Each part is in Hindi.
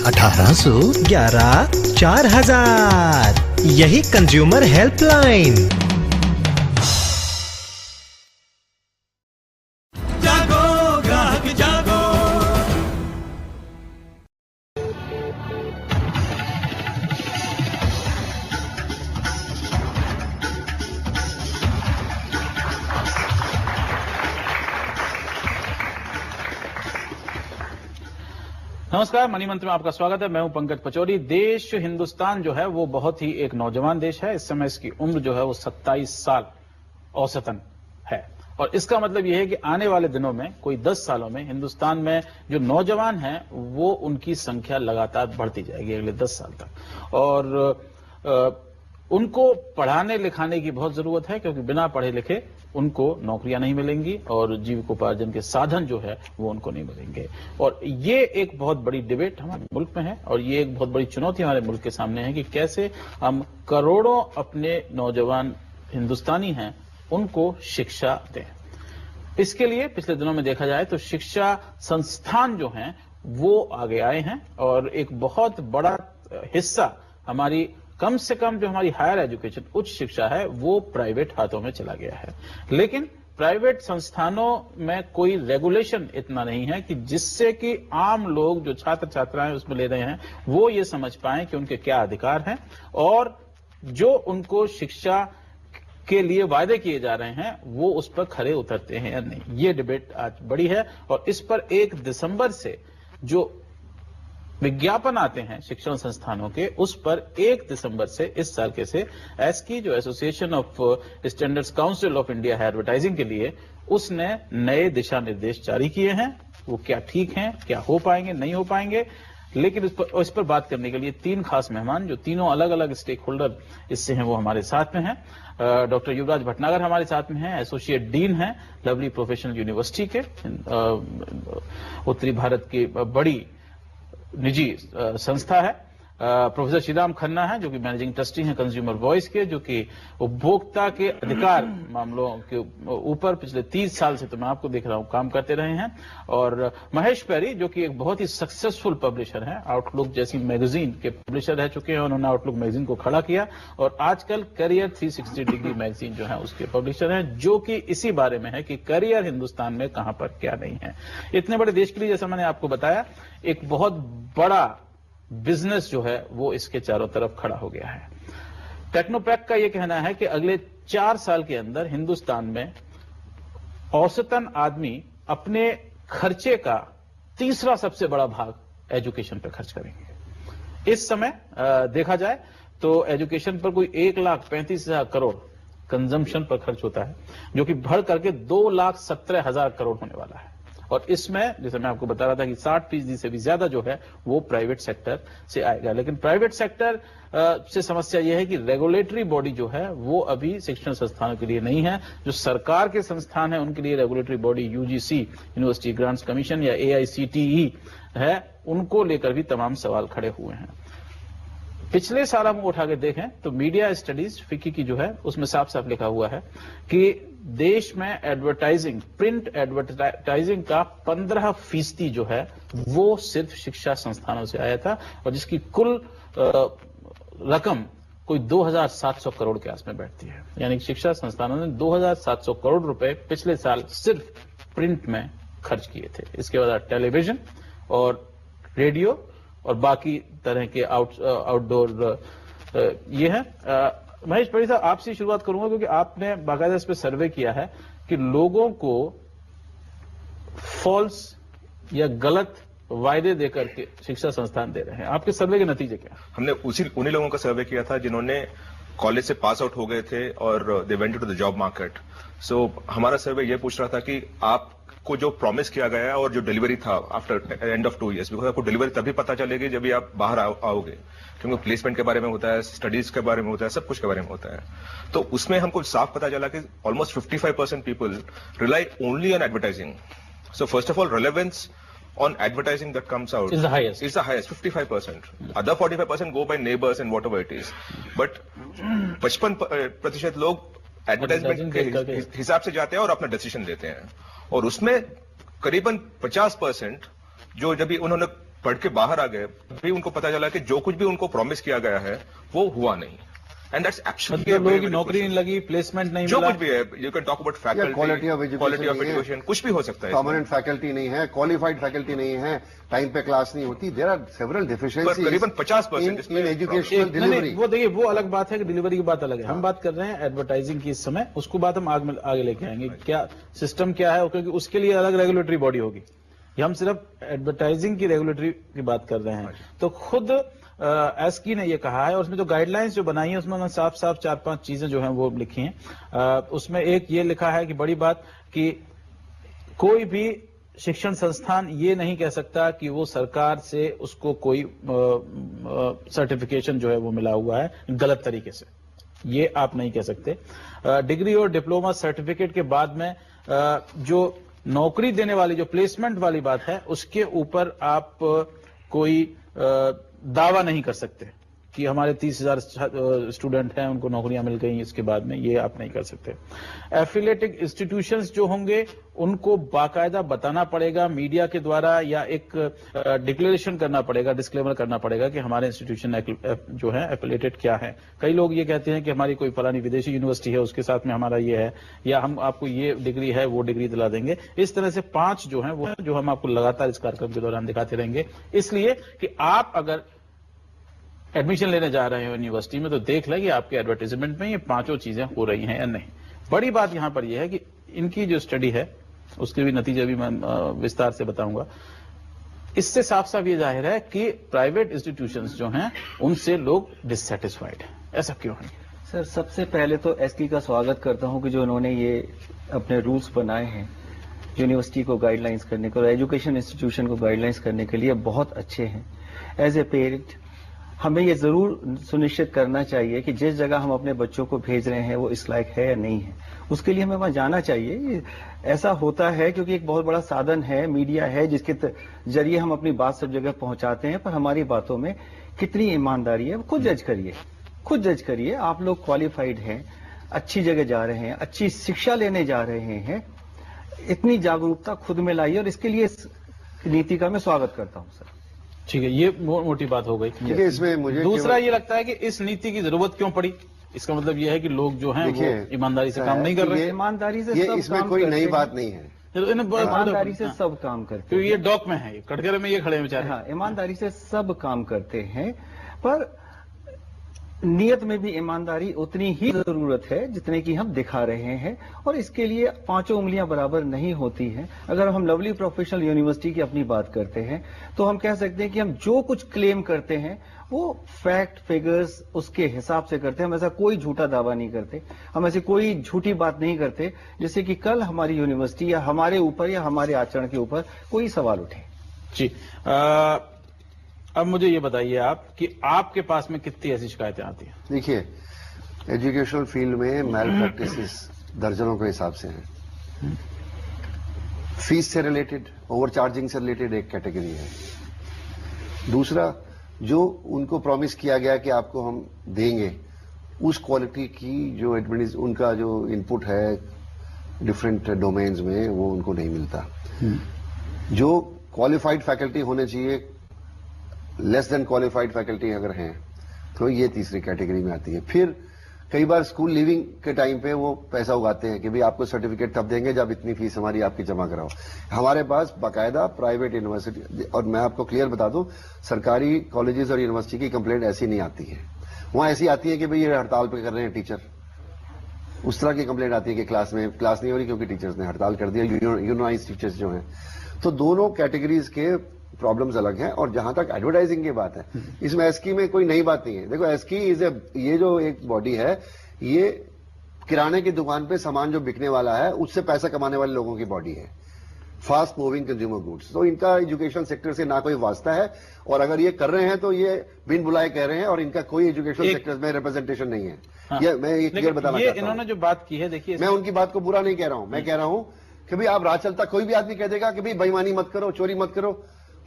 1811 4000। यही कंज्यूमर हेल्पलाइन। जागो ग्राहक जागो। नमस्कार, मनी मंत्र में आपका स्वागत है। मैं हूं पंकज पचौरी। देश हिंदुस्तान जो है वो बहुत ही एक नौजवान देश है। इस समय इसकी उम्र जो है वो 27 साल औसतन है, और इसका मतलब यह है कि आने वाले दिनों में कोई 10 सालों में हिंदुस्तान में जो नौजवान हैं वो उनकी संख्या लगातार बढ़ती जाएगी अगले 10 साल तक। और उनको पढ़ाने लिखाने की बहुत जरूरत है, क्योंकि बिना पढ़े लिखे उनको नौकरियां नहीं मिलेंगी और जीविकोपार्जन के साधन जो है वो उनको नहीं मिलेंगे। और ये एक बहुत बड़ी डिबेट हमारे मुल्क में है, और ये एक बहुत बड़ी चुनौती हमारे मुल्क के सामने है कि कैसे हम करोड़ों अपने नौजवान हिंदुस्तानी हैं उनको शिक्षा दें। इसके लिए पिछले दिनों में देखा जाए तो शिक्षा संस्थान जो हैं वो आगे आए हैं, और एक बहुत बड़ा हिस्सा हमारी कम से कम जो हमारी हायर एजुकेशन उच्च शिक्षा है वो प्राइवेट हाथों में चला गया है। लेकिन प्राइवेट संस्थानों में कोई रेगुलेशन इतना नहीं है कि जिससे कि आम लोग जो छात्र छात्राएं उसमें ले रहे हैं वो ये समझ पाएं कि उनके क्या अधिकार हैं और जो उनको शिक्षा के लिए वायदे किए जा रहे हैं वो उस पर खरे उतरते हैं या नहीं। ये डिबेट आज बड़ी है, और इस पर 1 दिसंबर से जो विज्ञापन आते हैं शिक्षण संस्थानों के, उस पर 1 दिसंबर से इस साल के से एस्की जो association of standards council of India है एडवर्टाइजिंग के लिए, उसने नए दिशा निर्देश जारी किए हैं। वो क्या ठीक हैं, क्या हो पाएंगे, नहीं हो पाएंगे, लेकिन इस पर बात करने के लिए 3 खास मेहमान जो तीनों अलग अलग स्टेक होल्डर इससे हैं वो हमारे साथ में हैं। डॉक्टर युवराज भटनागर हमारे साथ में हैं, एसोसिएट डीन हैं लवली प्रोफेशनल यूनिवर्सिटी के, उत्तरी भारत की बड़ी निजी संस्था है। प्रोफेसर श्रीराम खन्ना है जो कि मैनेजिंग ट्रस्टी हैं कंज्यूमर वॉइस के, जो कि उपभोक्ता के अधिकार मामलों के ऊपर पिछले 30 साल से तो मैं आपको देख रहा हूं काम करते रहे हैं। और महेश पैरी जो कि एक बहुत ही सक्सेसफुल पब्लिशर है, आउटलुक जैसी मैगजीन के पब्लिशर रह चुके हैं। उन्होंने आउटलुक मैगजीन को खड़ा किया और आजकल करियर 360 डिग्री मैगजीन जो है उसके पब्लिशर हैं, जो कि इसी बारे में है कि करियर हिंदुस्तान में कहां पर क्या नहीं है। इतने बड़े देश के लिए जैसा मैंने आपको बताया एक बहुत बड़ा बिजनेस जो है वो इसके चारों तरफ खड़ा हो गया है। टेक्नोपैक का यह कहना है कि अगले 4 साल के अंदर हिंदुस्तान में औसतन आदमी अपने खर्चे का तीसरा सबसे बड़ा भाग एजुकेशन पर खर्च करेंगे। इस समय देखा जाए तो एजुकेशन पर कोई 1,35,000 करोड़ कंजम्पशन पर खर्च होता है, जो कि बढ़ करके 2,17,000 करोड़ होने वाला है। और इसमें जैसे मैं आपको बता रहा था कि 60% से भी ज्यादा जो है वो प्राइवेट सेक्टर से आएगा। लेकिन प्राइवेट सेक्टर से समस्या यह है कि रेगुलेटरी बॉडी जो है वो अभी शिक्षण संस्थानों के लिए नहीं है। जो सरकार के संस्थान है उनके लिए regulatory body UGC university grants commission या AICTE है, उनको लेकर भी तमाम सवाल खड़े हुए हैं। पिछले साल हम उठा के देखें तो मीडिया स्टडीज फिक्की की जो है उसमें साफ साफ लिखा हुआ है कि देश में एडवर्टाइजिंग, प्रिंट एडवर्टाइजिंग का 15% जो है वो सिर्फ शिक्षा संस्थानों से आया था, और जिसकी कुल रकम कोई 2,700 करोड़ के आसपास बैठती है। यानी शिक्षा संस्थानों ने 2,700 करोड़ रुपए पिछले साल सिर्फ प्रिंट में खर्च किए थे। इसके बाद टेलीविजन और रेडियो और बाकी तरह के आउटडोर ये है। महेश पैरी साहब, आपसे शुरुआत करूंगा क्योंकि आपने बाकायदा इस पर सर्वे किया है कि लोगों को फॉल्स या गलत वायदे देकर के शिक्षा संस्थान दे रहे हैं। आपके सर्वे के नतीजे क्या? हमने उन्हीं लोगों का सर्वे किया था जिन्होंने कॉलेज से पास आउट हो गए थे और they went to the job market. So हमारा सर्वे ये पूछ रहा था कि आपको जो प्रॉमिस किया गया है और जो डिलीवरी था after end of 2 years, because आपको डिलीवरी तभी पता चलेगी जब भी आप बाहर आओगे, क्योंकि प्लेसमेंट के बारे में होता है, स्टडीज के बारे में होता है, सब कुछ के बारे में होता है। तो उसमें हमको साफ पता चला कि almost 55% people rely only on advertising. So first of all relevance on advertising that comes out is the highest. 55%. Other 45% go by neighbors and whatever it is. But 55% लोग एडवर्टाइजमेंट के हिसाब से जाते हैं और अपना डिसीजन लेते हैं, और उसमें करीबन 50% जो जब भी उन्होंने पढ़ के बाहर आ गए, भी उनको पता चला कि जो कुछ भी उनको प्रॉमिस किया गया है वो हुआ नहीं। एंड दैट्स एक्चुअली लोगों की नौकरी नहीं लगी, प्लेसमेंट नहीं जो मिला, कुछ भी है, you can talk about faculty, quality of education, कुछ भी हो सकता है। परमानेंट फैकल्टी नहीं है, क्वालिफाइड फैकल्टी नहीं है, टाइम पे क्लास नहीं होती, देयर आर सेवरल डिफिशिएंसीज, करीबन 50% इन एजुकेशनल नहीं, डिलीवरी। वो देखिए वो अलग बात है कि डिलीवरी की बात अलग है। हम बात कर रहे हैं एडवर्टाइजिंग की इस समय, उसको बात हम आगे लेके आएंगे। क्या सिस्टम क्या है, क्योंकि उसके लिए अलग रेगुलेटरी बॉडी होगी। ये हम सिर्फ एडवर्टाइजिंग की रेगुलेटरी की बात कर रहे हैं। तो खुद एसकी ने ये कहा है, और उसमें जो गाइडलाइंस जो बनाई है उसमें उन्होंने साफ साफ 4-5 चीजें जो हैं वो लिखी हैं। उसमें एक ये लिखा है कि बड़ी बात कि कोई भी शिक्षण संस्थान ये नहीं कह सकता कि वो सरकार से उसको कोई सर्टिफिकेशन जो है वो मिला हुआ है गलत तरीके से, ये आप नहीं कह सकते। डिग्री और डिप्लोमा सर्टिफिकेट के बाद में जो नौकरी देने वाली जो प्लेसमेंट वाली बात है उसके ऊपर आप कोई दावा नहीं कर सकते कि हमारे 30,000 स्टूडेंट हैं उनको नौकरियां मिल गई इसके बाद में, ये आप नहीं कर सकते। एफिलिएटेड इंस्टीट्यूशंस जो होंगे उनको बाकायदा बताना पड़ेगा मीडिया के द्वारा, या एक डिक्लेरेशन करना पड़ेगा, डिस्क्लेमर करना पड़ेगा कि हमारे इंस्टीट्यूशन जो है एफिलिएटेड क्या है। कई लोग ये कहते हैं कि हमारी कोई फलानी विदेशी यूनिवर्सिटी है उसके साथ में हमारा ये है, या हम आपको ये डिग्री है वो डिग्री दिला देंगे। इस तरह से 5 जो है वो जो हम आपको लगातार इस कार्यक्रम के दौरान दिखाते रहेंगे, इसलिए कि आप अगर एडमिशन लेने जा रहे हो यूनिवर्सिटी में तो देख लें कि आपके एडवर्टाइजमेंट में ये 5 चीजें हो रही हैं या नहीं। बड़ी बात यहां पर यह है कि इनकी जो स्टडी है उसके भी नतीजे भी मैं विस्तार से बताऊंगा। इससे साफ साफ ये जाहिर है कि प्राइवेट इंस्टीट्यूशंस जो हैं उनसे लोग डिससेटिस्फाइड हैं। ऐसा क्यों है? सर, सबसे पहले तो एसकी का स्वागत करता हूं कि जो उन्होंने ये अपने रूल्स बनाए हैं यूनिवर्सिटी को गाइडलाइंस करने के और एजुकेशन इंस्टीट्यूशन को गाइडलाइंस करने के लिए, बहुत अच्छे हैं। एज ए पेरेंट हमें ये जरूर सुनिश्चित करना चाहिए कि जिस जगह हम अपने बच्चों को भेज रहे हैं वो इस लायक है या नहीं है, उसके लिए हमें वहां जाना चाहिए। ऐसा होता है क्योंकि एक बहुत बड़ा साधन है, मीडिया है, जिसके जरिए हम अपनी बात सब जगह पहुंचाते हैं, पर हमारी बातों में कितनी ईमानदारी है वो खुद जज करिए, खुद जज करिए। आप लोग क्वालिफाइड हैं, अच्छी जगह जा रहे हैं, अच्छी शिक्षा लेने जा रहे हैं, इतनी जागरूकता खुद में लाइए, और इसके लिए इस नीति का मैं स्वागत करता हूं सर। ठीक है, ये मोटी बात हो गई। ठीक है, इसमें मुझे दूसरा ये लगता है कि इस नीति की जरूरत क्यों पड़ी। इसका मतलब यह है कि लोग जो हैं वो ईमानदारी से काम नहीं कर रहे। ईमानदारी से ये सब इसमें काम कोई करते नई हैं। बात नहीं है, ईमानदारी से सब काम करते क्योंकि हैं। ये डॉक में है, कटघरे में ये खड़े हैं बेचारे। हाँ, ईमानदारी से सब काम करते हैं, पर नियत में भी ईमानदारी उतनी ही जरूरत है जितने की हम दिखा रहे हैं, और इसके लिए 5 उंगलियां बराबर नहीं होती हैं। अगर हम लवली प्रोफेशनल यूनिवर्सिटी की अपनी बात करते हैं तो हम कह सकते हैं कि हम जो कुछ क्लेम करते हैं वो फैक्ट फिगर्स उसके हिसाब से करते हैं। हम ऐसा कोई झूठा दावा नहीं करते, हम ऐसी कोई झूठी बात नहीं करते जिससे कि कल हमारी यूनिवर्सिटी या हमारे ऊपर या हमारे आचरण के ऊपर कोई सवाल उठे। जी, अब मुझे ये बताइए आप कि आपके पास में कितनी ऐसी शिकायतें आती हैं? देखिए, एजुकेशनल फील्ड में मैल प्रैक्टिसेस दर्जनों के हिसाब से हैं। फीस से रिलेटेड, ओवरचार्जिंग से रिलेटेड एक कैटेगरी है। दूसरा, जो उनको प्रॉमिस किया गया कि आपको हम देंगे, उस क्वालिटी की जो उनका जो इनपुट है डिफरेंट डोमेन्स में वो उनको नहीं मिलता। जो क्वालिफाइड फैकल्टी होने चाहिए, लेस देन क्वालिफाइड फैकल्टी अगर हैं तो ये तीसरी कैटेगरी में आती है। फिर कई बार स्कूल लिविंग के टाइम पे वो पैसा उगाते हैं कि भाई आपको सर्टिफिकेट तब देंगे जब इतनी फीस हमारी आपकी जमा कराओ। हमारे पास बाकायदा प्राइवेट यूनिवर्सिटी, और मैं आपको क्लियर बता दूं, सरकारी कॉलेजेस और यूनिवर्सिटी की कंप्लेंट ऐसी नहीं आती है। वहां ऐसी आती है कि भाई ये हड़ताल पे कर रहे हैं टीचर, उस तरह की कंप्लेंट आती है कि क्लास नहीं हो रही क्योंकि टीचर्स ने हड़ताल कर दिया, यूनियनाइज टीचर्स जो हैं। तो दोनों कैटेगरीज के प्रॉब्लम्स अलग हैं। और जहां तक एडवर्टाइजिंग की बात है, इसमें एसकी में कोई नई बात नहीं है। देखो, एसकी ये जो एक बॉडी है, ये किराने की दुकान पे सामान जो बिकने वाला है उससे पैसा कमाने वाले लोगों की बॉडी है, फास्ट मूविंग कंज्यूमर गुड्स। तो इनका एजुकेशन सेक्टर से ना कोई वास्ता है, और अगर ये कर रहे हैं तो ये बिन बुलाए कह रहे हैं, और इनका कोई एजुकेशन सेक्टर में रिप्रेजेंटेशन नहीं है। हाँ, ये मैं ये क्लियर बताना चाहता हूं। इन्होंने जो बात की है, देखिए, मैं उनकी बात को बुरा नहीं कह रहा हूं, मैं कह रहा हूं कि भाई आप राह चलता कोई भी आदमी कह देगा कि भाई बेईमानी मत करो, चोरी मत करो,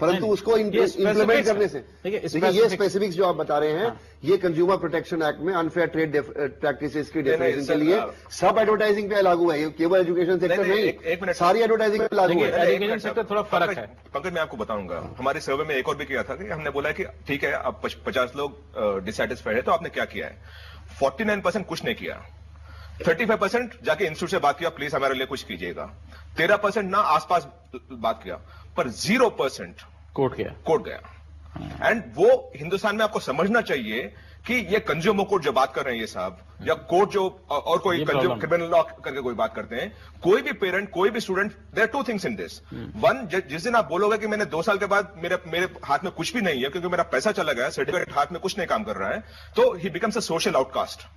परंतु नहीं, उसको ये इम्प्लीमेंट specifics करने है। से देखिए, देखिए, ये specifics- स्पेसिफिक्स जो आप बता रहे हैं, हाँ। ये कंज्यूमर प्रोटेक्शन एक्ट में अनफेयर ट्रेड प्रैक्टिसेस की नहीं, डेफिनेशन के सर, लिए सब एडवर्टाइजिंग पे लागू है, ये केवल एजुकेशन सेक्टर नहीं, नहीं, एक मिनट। सारी एडवर्टाइजिंग पे लागू देखिए, है। एक एजुकेशन मिनट, सेक्टर थोड़ा फर्क है। पंकज मैं आपको बताऊंगा, हमारे सर्वे में एक और भी किया था कि हमने बोला कि ठीक है अब 50 लोग डिसैटिस्फाइड है, तो आपने क्या किया है? 49% कुछ नहीं किया, 35% जाके इंस्टीट्यूट से बात किया, प्लीज हमारे लिए कुछ कीजिएगा, 13% ना आसपास बात किया, पर 0% कोर्ट गया। कोर्ट गया। एंड वो हिंदुस्तान में आपको समझना चाहिए कि ये कंज्यूमर कोर्ट जो बात कर रहे हैं ये साहब, या कोर्ट जो और कोई ये कंज्यूमर problem है। क्रिमिनल लॉ करके कोई बात करते हैं, कोई भी पेरेंट, कोई भी student, there are two things in this. One, जिस दिन आप बोलोगे कि मैंने 2 साल के बाद मेरे हाथ में कुछ भी नहीं है क्योंकि मेरा पैसा चला गया, सर्टिफिकेट हाथ में कुछ नहीं काम कर रहा है, तो ही becomes a social outcast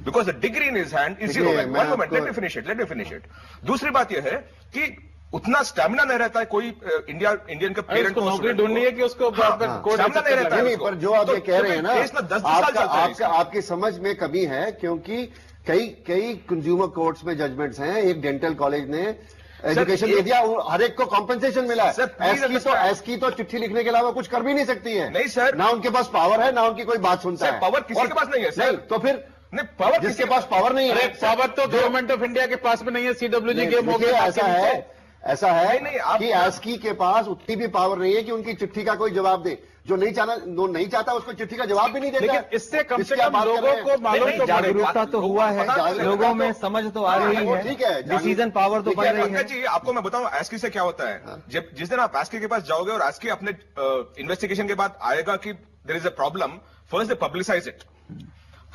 because the degree in his hand is देखिए, जीरो। मैं वन मोमेंट, आपको- लेट मी फिनिश इट। दूसरी बात यह है कि उतना स्टैमिना नहीं रहता है कोई इंडियन के अरे पेरेंट उसको को, नौकरी student को। ढूंढनी है कि उसको हाँ, फिर हाँ, कोर्ट सामना नहीं रहता है नहीं, उसको। पर जो आप ये तो कह रहे हैं ना, केस में 10 साल चलता है इसका। आपकी समझ में कमी है, क्योंकि कई कंज्यूमर कोर्ट्स में जजमेंट्स हैं। एक डेंटल कॉलेज ने एजुकेशन दे दिया, हर एक को कॉम्पेंसेशन मिला सर, please understand। एसकी तो चिट्ठी लिखने के अलावा कुछ कर भी नहीं सकती है। नहीं, सर। ना उनके पास पावर है, ना उनकी कोई बात सुनता सर, है। power किसी और- के पास नहीं है, सर। नहीं, तो फिर नहीं, पावर जिसके पास पावर नहीं अरे है, पावर तो गवर्नमेंट ऑफ इंडिया के पास में नहीं है, सीडब्ल्यूजी नहीं, गेम हो देखिए, गया। ऐसा है नहीं, आप- कि एसकी के पास उतनी भी पावर नहीं है कि उनकी चिट्ठी का कोई जवाब दे। जो नहीं चाहता उसको चिट्ठी का जवाब भी नहीं देता। लेकिन इससे कम से इसकी आप कम बात कर लोगों रहे हैं। को मालूम नहीं, तो पड़ेगा। जागरूकता तो हुआ है, पता नहीं लोगों चलेगा में तो- समझ तो आ हाँ, रही वो है, ठीक है, डिसीजन पावर तो बढ़ देखिए, रही है। पंकज जी, आपको मैं बताऊं एस्की से क्या होता है। जब जिस दिन आप एस्की के पास जाओगे और एस्की अपने इन्वेस्टिगेशन के बाद आएगा कि there is a problem, first they publicise it.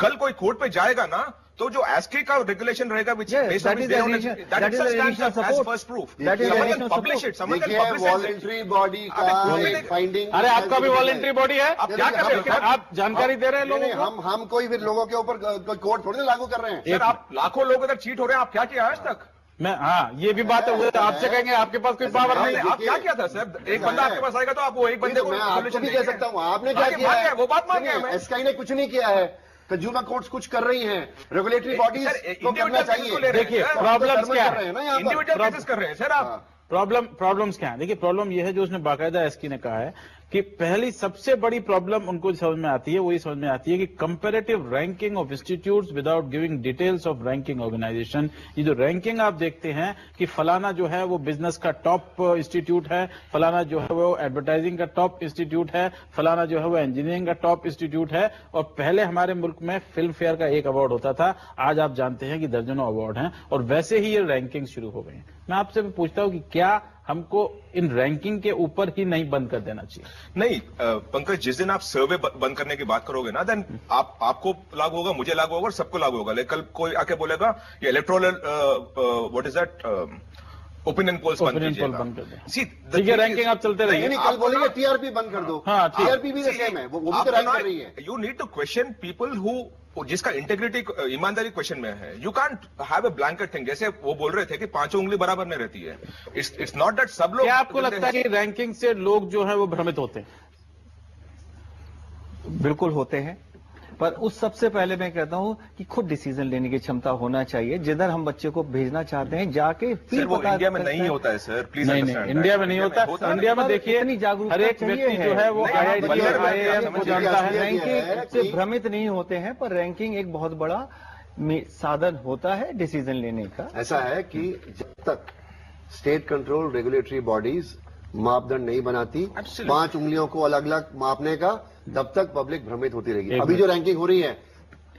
कल कोई कोर्ट पे जाएगा ना, तो जो एस्की का रेगुलेशन रहेगा which Yes, based on that which is they the don't- addition- that that is itself the stands additional as support. first proof. That is the Someone can additional publish support. it, someone can देखिए, publicize it. वॉलंटरी बॉडी का अबे, बोलने एक दे- फाइंडिंग। अरे आपका भी वॉलंटरी बॉडी है, आप क्या कर रहे हो सर? आप जानकारी दे रहे हैं नहीं, लोगों को। हम कोई भी लोगों के ऊपर कोई कोर्ट थोड़ी ना लागू कर रहे हैं। सर, आप लाखों लोग अगर चीट हो रहे हैं, आप क्या किया आज तक? मैं हाँ, ये भी बात है, वो तो आपसे कहेंगे आपके पास कोई पावर नहीं है। आप क्या किया था सर? एक बंदा आपके पास आएगा तो आप वो एक बंदे को मैं आपको solution भी कह देंगे। सकता हूँ, आपने क्या आगे किया मान है? गया, वो बात मान गया मैं। एसकाई ने कुछ नहीं किया है, कंज्यूमर कोर्ट्स कुछ कर रही हैं, रेगुलेटरी बॉडीज सर, को individual करना cases चाहिए। को ले रहे हैं, देखिए, सर। प्रॉब्लम्स क्या कर रहे है? हैं ना यहाँ पर। इंडिविजुअल केसेस कर रहे हैं सर आप। प्रॉब्लम्स क्या है? देखिए, प्रॉब्लम यह है जो उसने बाकायदा एसकी ने कहा है कि पहली सबसे बड़ी प्रॉब्लम उनको समझ में आती है, वो ये समझ में आती है कि comparative ranking of institutes without giving details of ranking organisation. ये जो रैंकिंग आप देखते हैं कि फलाना जो है वो बिजनेस का टॉप इंस्टीट्यूट है, फलाना जो है वो एडवर्टाइजिंग का टॉप इंस्टीट्यूट है, फलाना जो है वो इंजीनियरिंग का टॉप इंस्टीट्यूट है। और पहले हमारे मुल्क में फिल्म फेयर का एक अवार्ड होता था, आज आप जानते हैं कि दर्जनों अवार्ड हैं, और वैसे ही ये रैंकिंग शुरू हो गई है। मैं आपसे भी पूछता हूं कि क्या हमको इन रैंकिंग के ऊपर ही नहीं बंद कर देना चाहिए? नहीं पंकज, जिस दिन आप सर्वे बंद करने की बात करोगे ना, देन आपको लागू होगा, मुझे लागू होगा और सबको लागू होगा। लेकिन कल कोई आके बोलेगा ये electoral what is that opinion polls बंद Opinion poll कीजिएगा। बंद कर दें। See, the ठीक है, thing रैंकिंग is- आप चलते रहिए। नहीं, कल बोलेंगे टीआरपी बंद कर दो। हाँ, ठीक। टीआरपी भी तो सेम है, वो भी तो रैंक कर रही है। You need to question people who जिसका इंटेग्रिटी ईमानदारी क्वेश्चन में है। You can't have a blanket thing. जैसे वो बोल रहे थे कि 5 उंगली बराबर नहीं रहती है। इट्स नॉट दैट सब लोग। क्या आपको लगता है कि रैंकिंग से लोग जो है वो भ्रमित होते हैं? बिल्कुल होते हैं, पर उस सबसे पहले मैं कहता हूं कि खुद डिसीजन लेने की क्षमता होना चाहिए। जिधर हम बच्चे को भेजना चाहते हैं जाके फिर सर, वो पता इंडिया में करता नहीं है। होता है सर, प्लीज नहीं, नहीं, इंडिया में नहीं होता। इंडिया में देखिए, इतनी जागरूकता हर एक चाहिए व्यक्ति है। जो है वो नहीं, आईआईटी बढ़िया और बात है, आईआईएम को समझिए, जानता है। ये है रैंकिंग से कि- भ्रमित नहीं होते हैं, पर रैंकिंग एक बहुत बड़ा साधन होता है डिसीजन लेने का। ऐसा है कि जब तक स्टेट कंट्रोल रेगुलेटरी बॉडीज मापदंड नहीं बनाती, Absolutely. 5 उंगलियों को अलग अलग मापने का, तब तक पब्लिक भ्रमित होती रहेगी। एक अभी मिनट। जो रैंकिंग हो रही है,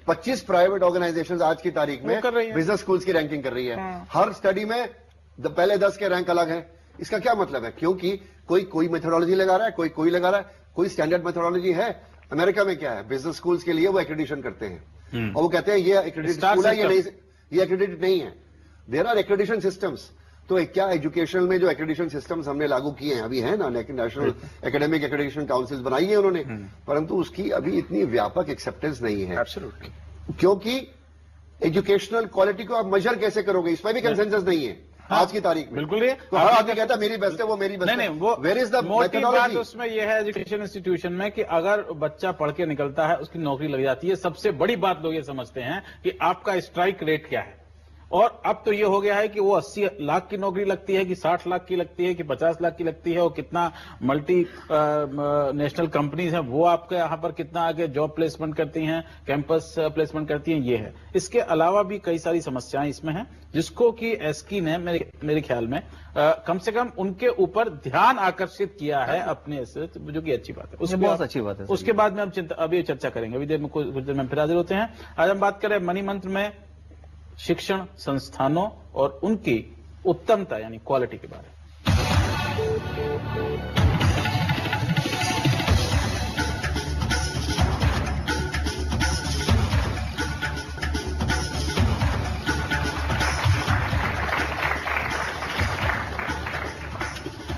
25 प्राइवेट ऑर्गेनाइजेशंस आज की तारीख में वो कर रही हैं। बिजनेस स्कूल्स की रैंकिंग कर रही है। हर स्टडी में पहले 10 के रैंक अलग है। इसका क्या मतलब है? क्योंकि कोई मेथोडोलॉजी लगा रहा है, कोई लगा रहा है, कोई स्टैंडर्ड मेथोडोलॉजी है। अमेरिका में क्या है, बिजनेस स्कूल्स के लिए वो एक्रेडिशन करते हैं और वो कहते हैं ये एक्रेडिटेड Star स्कूल है, system. ये एक्रेडिटेड नहीं है। There are accreditation systems. तो क्या एजुकेशन में जो एक्रेडिशन सिस्टम्स हमने लागू किए हैं, अभी है ना, नेशनल एकेडमिक एक्रेडिशन काउंसिल बनाई है उन्होंने, परंतु उसकी अभी इतनी व्यापक एक्सेप्टेंस नहीं है। एब्सोल्युटली। क्योंकि एजुकेशनल क्वालिटी को आप मेजर कैसे करोगे, इसमें भी कंसेंसस नहीं है आज की तारीख में। बिल्कुल ये तो हर आदमी कहता है मेरी बेस्ट है, वो मेरी बेस्ट है। नहीं, वो वेयर इज द मोटी बात मेथोडोलॉजी? उसमें यह है एजुकेशन इंस्टीट्यूशन में कि अगर बच्चा पढ़ के निकलता है उसकी नौकरी लग जाती है। सबसे बड़ी बात लोग ये समझते हैं कि आपका स्ट्राइक रेट क्या है। और अब तो ये हो गया है कि वो 80 लाख की नौकरी लगती है कि 60 लाख की लगती है कि 50 लाख की लगती है, और कितना मल्टी नेशनल कंपनीज हैं वो आपके यहाँ पर कितना आगे जॉब प्लेसमेंट करती हैं, कैंपस प्लेसमेंट करती हैं, ये है। इसके अलावा भी कई सारी समस्याएं इसमें हैं, जिसको कि एस्की ने मेरे ख्याल में कम से कम उनके ऊपर ध्यान आकर्षित किया है अपने से, जो कि अच्छी बात है। उसके बहुत अच्छी बात है। उसके बाद में हम अभी चर्चा करेंगे, अभी देर में कुछ देर में फिर हाजिर होते हैं। आज हम बात करें मनी मंत्र में शिक्षण संस्थानों और उनकी उत्तमता यानी क्वालिटी के बारे में।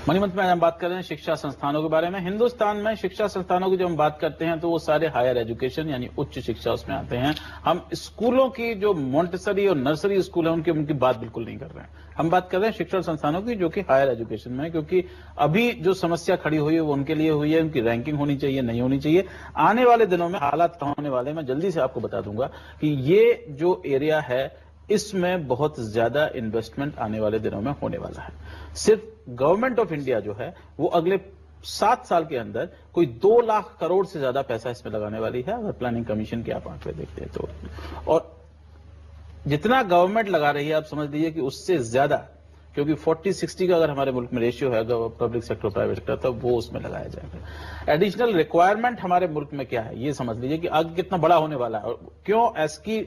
मणिमंत्र में आज हम बात कर रहे हैं शिक्षा संस्थानों के बारे में। हिंदुस्तान में शिक्षा संस्थानों की जब हम बात करते हैं तो वो सारे हायर एजुकेशन यानी उच्च शिक्षा उसमें आते हैं। हम स्कूलों की जो मॉन्टेसरी और नर्सरी स्कूल है उनकी बात बिल्कुल नहीं कर रहे हैं। हम बात कर रहे हैं शिक्षण संस्थानों की जो कि हायर एजुकेशन में है, क्योंकि अभी जो समस्या खड़ी हुई है वो उनके लिए हुई है, उनकी रैंकिंग होनी चाहिए, नहीं होनी चाहिए। आने वाले दिनों में हालात होने वाले, मैं जल्दी से आपको बता दूंगा कि ये जो एरिया है इसमें बहुत ज्यादा इन्वेस्टमेंट आने वाले दिनों में होने वाला है। सिर्फ गवर्नमेंट ऑफ इंडिया जो है वो अगले 7 साल के अंदर कोई 2 लाख करोड़ से ज्यादा पैसा इसमें लगाने वाली है, अगर प्लानिंग कमीशन के आप आंकड़े देखते हैं तो। और जितना गवर्नमेंट लगा रही है आप समझ लीजिए कि उससे ज्यादा, क्योंकि 40-60 का अगर हमारे मुल्क में रेशियो है पब्लिक सेक्टर प्राइवेट सेक्टर, तब वो उसमें लगाया जाएगा। एडिशनल रिक्वायरमेंट हमारे मुल्क में क्या है ये समझ लीजिए कि आगे कितना बड़ा होने वाला है, और क्यों एस्की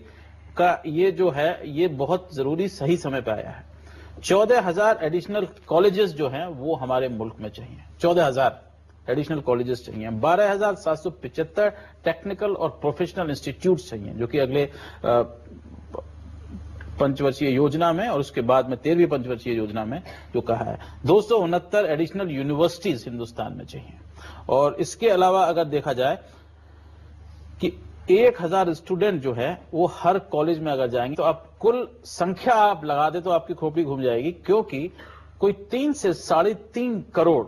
का ये जो है ये बहुत जरूरी सही समय पे आया है। 14,000 एडिशनल कॉलेजेस जो हैं वो हमारे मुल्क में चाहिए, 14,000 एडिशनल कॉलेजेस चाहिए, 12,775 टेक्निकल और प्रोफेशनल इंस्टीट्यूट्स चाहिए, जो कि अगले पंचवर्षीय योजना में और उसके बाद में 13वीं पंचवर्षीय योजना में जो कहा है। 269 एडिशनल यूनिवर्सिटीज हिंदुस्तान में चाहिए। और इसके अलावा अगर देखा जाए कि 1,000 स्टूडेंट जो है वो हर कॉलेज में अगर जाएंगे तो आप कुल संख्या आप लगा दे तो आपकी खोपड़ी घूम जाएगी, क्योंकि कोई 3 से 3.5 करोड़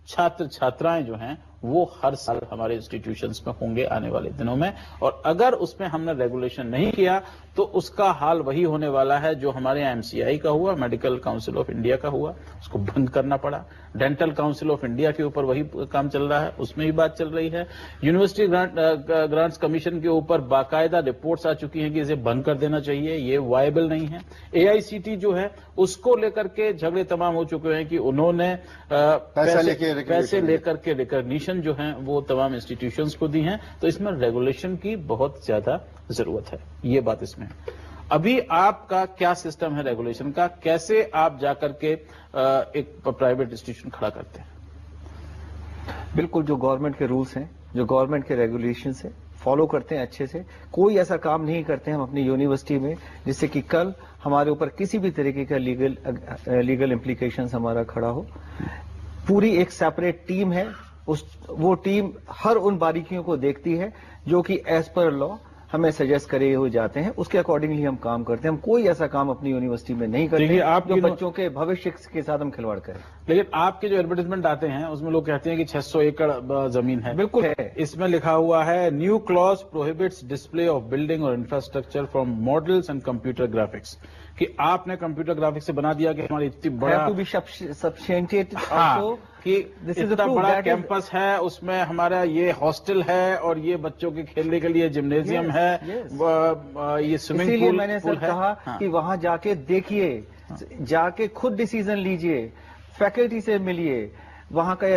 छात्र छात्राएं जो हैं वो हर साल हमारे इंस्टीट्यूशंस में होंगे आने वाले दिनों में। और अगर उसमें हमने रेगुलेशन नहीं किया तो उसका हाल वही होने वाला है जो हमारे यहाँ MCI का हुआ, मेडिकल काउंसिल ऑफ इंडिया का हुआ, उसको बंद करना पड़ा। डेंटल काउंसिल ऑफ इंडिया के ऊपर वही काम चल रहा है, उसमें भी बात चल रही है। यूनिवर्सिटी ग्रांट्स कमीशन के ऊपर बाकायदा रिपोर्ट्स आ चुकी हैं कि इसे बंद कर देना चाहिए, ये वायबल नहीं है। AICT जो है उसको लेकर के झगड़े तमाम हो चुके हैं कि उन्होंने पैसे लेकर के रिकॉग्निशन जो है वो तमाम इंस्टीट्यूशंस को दी हैं, तो इसमें रेगुलेशन की बहुत ज्यादा जरूरत है, ये बात इसमें है। अभी आपका क्या सिस्टम है रेगुलेशन का, कैसे आप जाकर के एक प्राइवेट इंस्टीट्यूशन खड़ा करते हैं? बिल्कुल, जो गवर्नमेंट के रूल्स हैं, जो गवर्नमेंट के रेगुलेशंस हैं, फॉलो करते हैं अच्छे से। कोई ऐसा काम नहीं करते हम अपनी यूनिवर्सिटी में जिससे कि कल हमारे ऊपर किसी भी तरीके का लीगल इम्प्लीकेशंस हमारा खड़ा हो। पूरी एक सेपरेट टीम है, वो टीम हर उन बारीकियों को देखती है जो कि एज पर लॉ हमें सजेस्ट करे हुए जाते हैं, उसके अकॉर्डिंगली हम काम करते हैं। हम कोई ऐसा काम अपनी यूनिवर्सिटी में नहीं करते जो बच्चों के भविष्य के साथ हम खिलवाड़ करें। लेकिन आपके जो एडवर्टाइजमेंट आते हैं उसमें लोग कहते हैं कि 600 एकड़ जमीन है। बिल्कुल है, इसमें लिखा हुआ है new clause prohibits display of building और infrastructure from models and computer graphics, कि आपने कंप्यूटर ग्राफिक्स से बना दिया कि हमारी इतनी बड़ा कि इतना बड़ा कैंपस है, उसमें हमारा ये हॉस्टल है और ये बच्चों के खेलने के लिए जिम्नेजियम है, ये स्विमिंग पूल। इसीलिए मैंने सर कहा कि वहां जाके देखिए, जाके खुद डिसीजन लीजिए, फैकल्टी से मिलिए, वहां का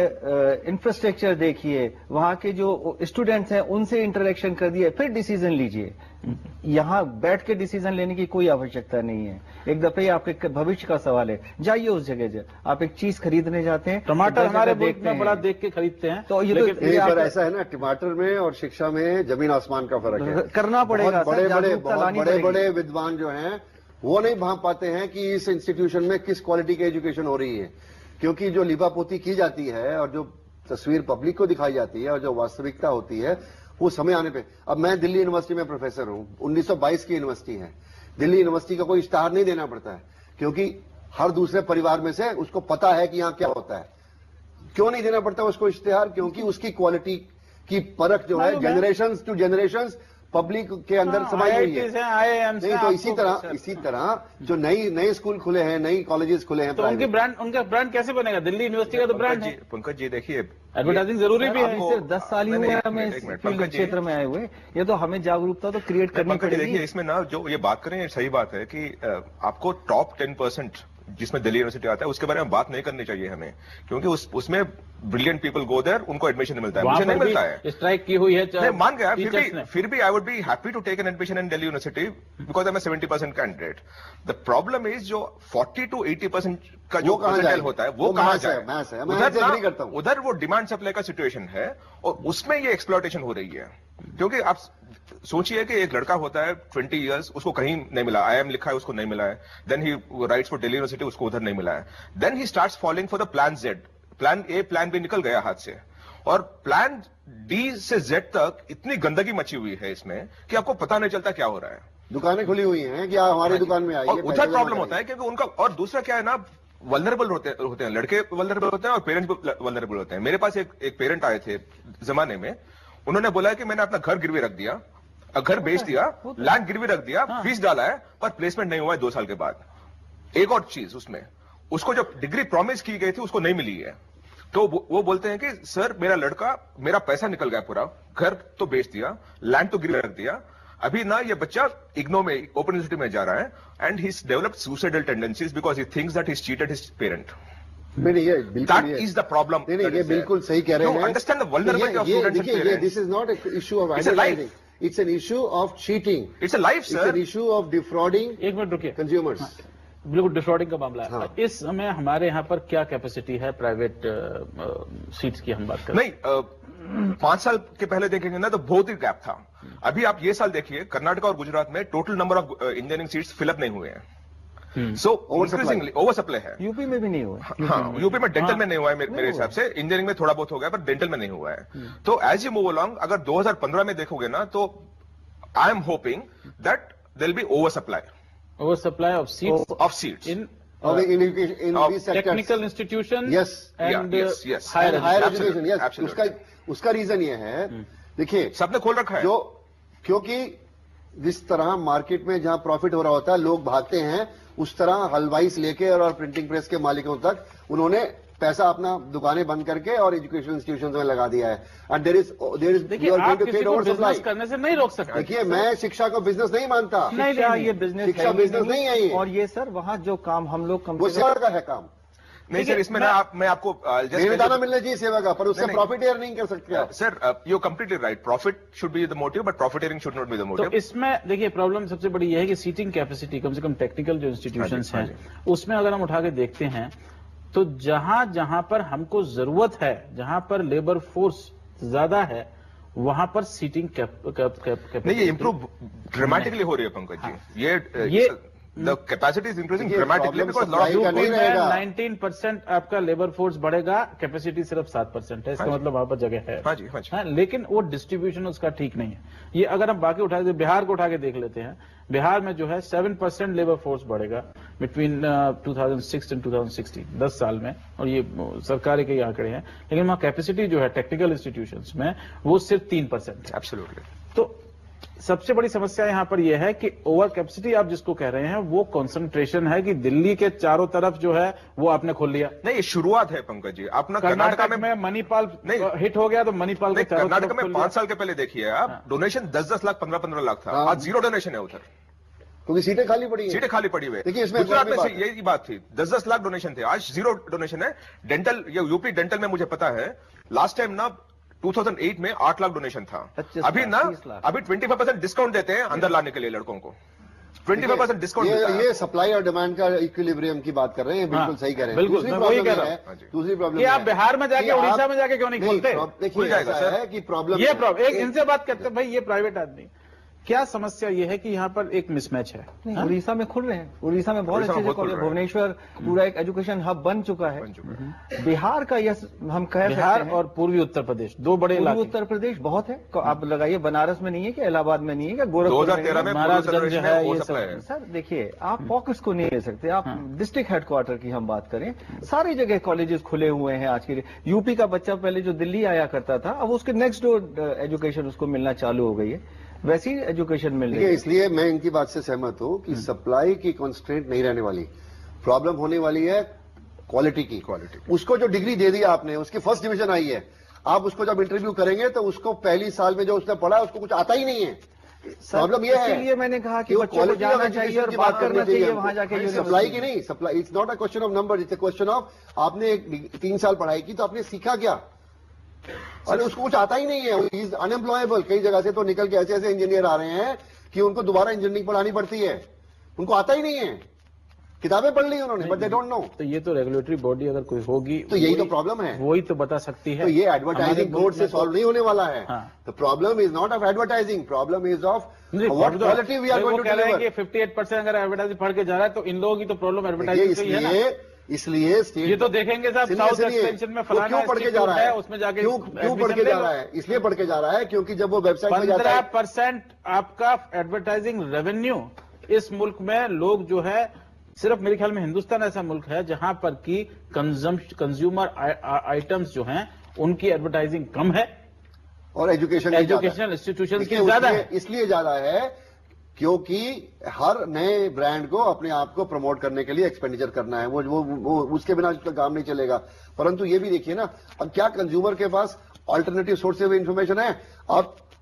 इंफ्रास्ट्रक्चर देखिए, वहां के जो स्टूडेंट्स हैं उनसे इंटरेक्शन कर दिए, फिर डिसीजन लीजिए। यहां बैठ के डिसीजन लेने की कोई आवश्यकता नहीं है। एक दफे आपके भविष्य का सवाल है, जाइए उस जगह। आप एक चीज खरीदने जाते हैं, टमाटर हमारे मुल्क में बड़ा देख के खरीदते हैं, तो ये तो ऐसा है ना, टमाटर में और शिक्षा में जमीन आसमान का फर्क है। करना पड़ेगा। बड़े बड़े विद्वान जो हैं वो नहीं भांप पाते हैं कि इस इंस्टीट्यूशन में किस क्वालिटी की एजुकेशन हो रही है, क्योंकि जो लिपापोती की जाती है और जो तस्वीर पब्लिक को दिखाई जाती है और जो वास्तविकता होती है वो समय आने पे। अब मैं दिल्ली यूनिवर्सिटी में प्रोफेसर हूं, 1922 की यूनिवर्सिटी है। दिल्ली यूनिवर्सिटी का कोई इश्तहार नहीं देना पड़ता है, क्योंकि हर दूसरे परिवार में से उसको पता है कि यहां क्या होता है। क्यों नहीं देना पड़ता उसको इश्तहार? क्योंकि उसकी क्वालिटी की परख जो है जनरेशंस टू जनरेशंस पब्लिक के अंदर समाई हुई है। IITs हैं, IIMs नहीं हैं, तो आपको- इसी तरह जो नए स्कूल खुले हैं, नई कॉलेजेस खुले हैं तो उनके private, उनका ब्रांड कैसे बनेगा? दिल्ली यूनिवर्सिटी का तो ब्रांड है, पंकज जी देखिए, एडवर्टाइजिंग जरूरी भी है। अभी सिर्फ 10 साल ही नहीं, हुए नहीं, हमें एक इस मिनट, फील्ड पंकज जी। क्षेत्र में आए हुए। ये तो हमें जागरूकता तो क्रिएट करनी पंकज जी पड़ेगी। देखिए, इसमें ना जो ये बात करें ये सही बात है कि आपको टॉप 10% जिसमें दिल्ली यूनिवर्सिटी आता है उसके बारे में बात नहीं करनी चाहिए हमें, क्योंकि उसमें ब्रिलियंट पीपल गो देयर, उनको एडमिशन मिलता है, वहां मुझे नहीं पर मिलता है। भी स्ट्राइक की हुई है नहीं, मान गया, टीचर्स ने। फिर भी I would be happy to take an admission in Delhi university because I am 70% candidate. The problem is जो 40 to 80% का जो वो कहाँ परसेंटाइल जाए? होता है वो वो कहाँ mass है, जाए? mass है। मैं उधर आपसे ना- agree करता हूं। उधर वो डिमांड सप्लाई का सिचुएशन है और उसमें ये एक्सप्लॉयटेशन हो रही है। क्योंकि आप सोचिए कि एक लड़का होता है 20 इयर्स, उसको कहीं नहीं मिला, IIM लिखा है उसको नहीं मिला है, then he writes for Delhi university, उसको उधर नहीं मिला है, then he starts following for the plan Z, plan A plan B निकल गया हाथ से, और प्लान डी से जेड तक इतनी गंदगी मची हुई है इसमें कि आपको पता नहीं चलता क्या हो रहा है। दुकानें खुली हुई हैं कि आप हमारी दुकान में आइए, और पैसे उधर जमा प्रॉब्लम करिए। होता है क्योंकि उनका, और दूसरा क्या है ना, वल्नरेबल होते हैं, लड़के वल्नरेबल होते हैं और पेरेंट्स वल्नरेबल होते हैं। मेरे पास एक पेरेंट आए थे जमाने में, उन्होंने बोला है कि मैंने अपना घर गिरवी रख दिया, घर बेच दिया, लैंड गिरवी रख दिया, फीस डाला है, पर प्लेसमेंट नहीं हुआ है 2 साल के बाद। एक और चीज उसमें, उसको जो डिग्री प्रॉमिस की गई थी उसको नहीं मिली है, तो वो बोलते हैं कि सर मेरा पैसा निकल गया पूरा, घर तो बेच दिया, लैंड तो गिरवी रख दिया, अभी ना ये बच्चा इग्नो में, ओपन यूनिवर्सिटी में जा रहा है, and he developed suicidal tendencies because he thinks that he cheated his parent. नहीं ये बिल्कुल That ये- is the problem. नहीं that ये is there. बिल्कुल सही कह रहे You हैं। understand the vulnerability of ये students and देखिए, ये parents. This is not a issue of It's a life. Advertising, it's an issue of cheating, It's a life, it's sir. An issue of defrauding एक मिनट रुकिए, कंज्यूमर्स। बिल्कुल डिफ्रॉडिंग का मामला है। हाँ। इस समय हमारे यहाँ पर क्या कैपेसिटी है प्राइवेट सीट्स की हम बात करें? नहीं 5 साल के पहले देखेंगे ना तो बहुत ही गैप था। अभी आप ये साल देखिए, कर्नाटक और गुजरात में total number of engineering seats fill up नहीं हुए हैं। सो इंक्रीजिंगली ओवर सप्लाई है। यूपी में भी नहीं हुआ। हाँ, यूपी में डेंटल में नहीं हुआ है मेरे हिसाब से, इंजीनियरिंग में थोड़ा बहुत हो गया पर डेंटल में नहीं हुआ है। तो एज यू मूव अलोंग, अगर 2015 में देखोगे ना तो I am hoping that there will be over supply over supply of seats of seats in in of these sectors. Technical institution Yes. And yes. Higher Absolutely. Education, yes. Absolutely. उसका रीजन ये है, देखिए सबने खोल रखा है। जो, क्योंकि जिस तरह मार्केट में जहां प्रॉफिट हो रहा होता है लोग भागते हैं, उस तरह हलवाई से लेके और प्रिंटिंग प्रेस के मालिकों तक उन्होंने पैसा अपना दुकानें बंद करके और एजुकेशन इंस्टीट्यूशन में लगा दिया है। एंड देयर इज देखिए, आप किसी को बिजनेस करने से नहीं रोक सकते। देखिए, मैं शिक्षा को बिजनेस नहीं मानता। नहीं, शिक्षा नहीं, ये बिजनेस शिक्षा business नहीं है ये। और ये सर वहाँ जो काम हम लोग वो सेवा का है काम, नहीं सर, इसमें ना मैं आपको देनदाना मिलना चाहिए सेवा का, पर उससे नहीं, प्रॉफिट एयर नहीं कर सकते आप। Sir you completely right, profit should be the motive but profiteering should not be the तो मोटिव। इसमें देखिए प्रॉब्लम सबसे बड़ी यह है कि सीटिंग कैपेसिटी कम से कम टेक्निकल जो इंस्टीट्यूशंस हाँ हैं जी। उसमें अगर हम उठा के देखते हैं तो जहां जहां पर हमको जरूरत है, जहां पर लेबर फोर्स ज्यादा है, वहां पर सीटिंग नहीं, ये इंप्रूव ड्रामेटिकली हो रही है पंकज जी। ये द कैपेसिटी इज इंक्रीजिंग देखिए, ड्रामेटिकली problem बिकॉज supply का नहीं रहेगा। 19% आपका लेबर फोर्स बढ़ेगा, कैपेसिटी सिर्फ 7% है, इसका हाँ जी। मतलब वहां पर जगह है। हाँ जी, हाँ जी। हाँ, लेकिन वो डिस्ट्रीब्यूशन उसका ठीक नहीं है। ये अगर हम बाकी उठा के बिहार को उठा के देख लेते हैं, बिहार में जो है 7% लेबर फोर्स बढ़ेगा बिटवीन 2006 एंड 2060, 10 साल में, और ये सरकारी के आंकड़े हैं, लेकिन वहां कैपेसिटी जो है टेक्निकल इंस्टीट्यूशंस में वो सिर्फ 3% है। एब्सोल्युटली। तो सबसे बड़ी समस्या यहां पर यह है कि ओवर कैपेसिटी आप जिसको कह रहे हैं वो कंसंट्रेशन है कि दिल्ली के चारों तरफ जो है वो आपने खोल लिया। नहीं, ये शुरुआत है पंकज जी। अपना कर्नाटक में मणिपाल नहीं, हिट हो गया तो मणिपाल के चारों कर्नाटक तरफ में खोल 5 लिया। साल के पहले देखिए आप, डोनेशन 10-10 लाख 15-15 लाख था, हाँ। आज 0 डोनेशन है उधर, क्योंकि सीटें खाली पड़ी हैं। सीटें खाली पड़ी हुई देखिए, है। इसमें गुजरात में बात है। यही बात थी, 10-10 लाख डोनेशन थे, आज 0 डोनेशन है। डेंटल, ये यूपी डेंटल में मुझे पता है लास्ट टाइम ना 2008 में 8 लाख डोनेशन था। 25 अभी ना 30 लाख। अभी 25% डिस्काउंट देते हैं अंदर लाने के लिए लड़कों को, 25% डिस्काउंट देता है। ये सप्लाई और डिमांड का इक्विलिब्रियम की बात कर रहे हैं, बिल्कुल हाँ, सही कह रहे हैं। बिल्कुल, दूसरी मैं वही प्रॉब्लम कह ये रहा है, हूं। हाँ जी। दूसरी प्रॉब्लम कि आप बिहार में जाके, उड़ीसा में जाके क्यों नहीं खोलते? देखिए, खुल जाएगा, ऐसा सर। है कि प्रॉब्लम ये प्रॉब्लम, एक इनसे बात करते हैं, भाई ये प्राइवेट आदमी, क्या समस्या ये है कि यहाँ पर एक मिसमैच है। नहीं, हाँ? उड़ीसा में खुल रहे हैं, उड़ीसा में बहुत उड़ीसा में अच्छे बहुत खुल कॉलेज, रहे हैं। भुवनेश्वर पूरा एक एजुकेशन हब बन चुका है। बन चुका है। बिहार का यस हम कह बिहार सकते हैं, और पूर्वी उत्तर प्रदेश दो बड़े पूर्वी इलाके। उत्तर प्रदेश बहुत है। तो आप लगाइए, बनारस में नहीं है, कि इलाहाबाद में नहीं है, क्या गोरखपुर 2013 में महाराजगंज पूर्वी उत्तर है, प्रदेश में ये वो सब सप्लाई है। सर देखिए, आप पॉकेट्स को नहीं ले सकते। आप डिस्ट्रिक्ट हेडक्वार्टर की हम बात करें, सारी जगह कॉलेजेस खुले हुए हैं आज के लिए। यूपी का बच्चा पहले जो दिल्ली आया करता था, अब उसके नेक्स्ट डोर एजुकेशन उसको मिलना चालू हो गई है। वैसी एजुकेशन मिल रही देखिए, है। इसलिए मैं इनकी बात से सहमत हूं कि सप्लाई की कॉन्स्ट्रेंट नहीं रहने वाली, प्रॉब्लम होने वाली है क्वालिटी की। उसको जो डिग्री दे दी आपने, उसकी फर्स्ट डिवीजन आई है, आप उसको जब इंटरव्यू करेंगे तो उसको पहली साल में जो उसने पढ़ा उसको कुछ आता ही नहीं है। प्रॉब्लम ये है, इसीलिए मैंने कहा कि वो बच्चों को quality of जाना चाहिए और education की बात करना चाहिए हमको। वहां जाके। सप्लाई की नहीं, supply it's not a question of number, it's a question of आपने 3 साल पढ़ाई की तो आपने सीखा क्या, और उसको कुछ आता ही नहीं है, ही इज अनएम्प्लॉयबल। कई जगह से तो निकल के ऐसे ऐसे इंजीनियर आ रहे हैं कि उनको दोबारा इंजीनियरिंग पढ़ानी पड़ती है, उनको आता ही नहीं है, किताबें पढ़ ली उन्होंने बट दे डोंट नो। तो ये तो रेगुलेटरी बॉडी अगर कोई होगी तो यही तो प्रॉब्लम है, वही तो बता सकती है। तो ये एडवर्टाइजिंग बोर्ड से सॉल्व नहीं होने वाला है। हाँ। The problem is not of advertising, problem is of what quality we are going to कह रहे हैं डिलीवर। कि 58% अगर एडवर्टाइजिंग पढ़ के जा रहा है तो इन लोगों की तो प्रॉब्लम एडवर्टाइजिंग की है ना। इसलिए स्टेट ये तो देखेंगे साहब, साउथ एक्सटेंशन में फलाना क्यों पढ़ के जा रहा है, उसमें जाके क्यों पढ़ के जा रहा है, इसलिए पढ़ के जा रहा है क्योंकि जब वो वेबसाइट पे जाता है 15% आपका एडवर्टाइजिंग रेवेन्यू इस मुल्क में लोग जो है, सिर्फ मेरे ख्याल में हिंदुस्तान ऐसा मुल्क है जहां पर की कंज्यूमर आइटम्स जो हैं उनकी एडवर्टाइजिंग कम है और एजुकेशनल इंस्टीट्यूशन की ज्यादा है। इसलिए ज्यादा है क्योंकि हर नए ब्रांड को अपने आप को प्रमोट करने के लिए एक्सपेंडिचर करना है, वो उसके बिना उसका काम नहीं चलेगा। परंतु ये भी देखिए ना, अब क्या कंज्यूमर के पास ऑल्टरनेटिव सोर्स ऑफ इंफॉर्मेशन है?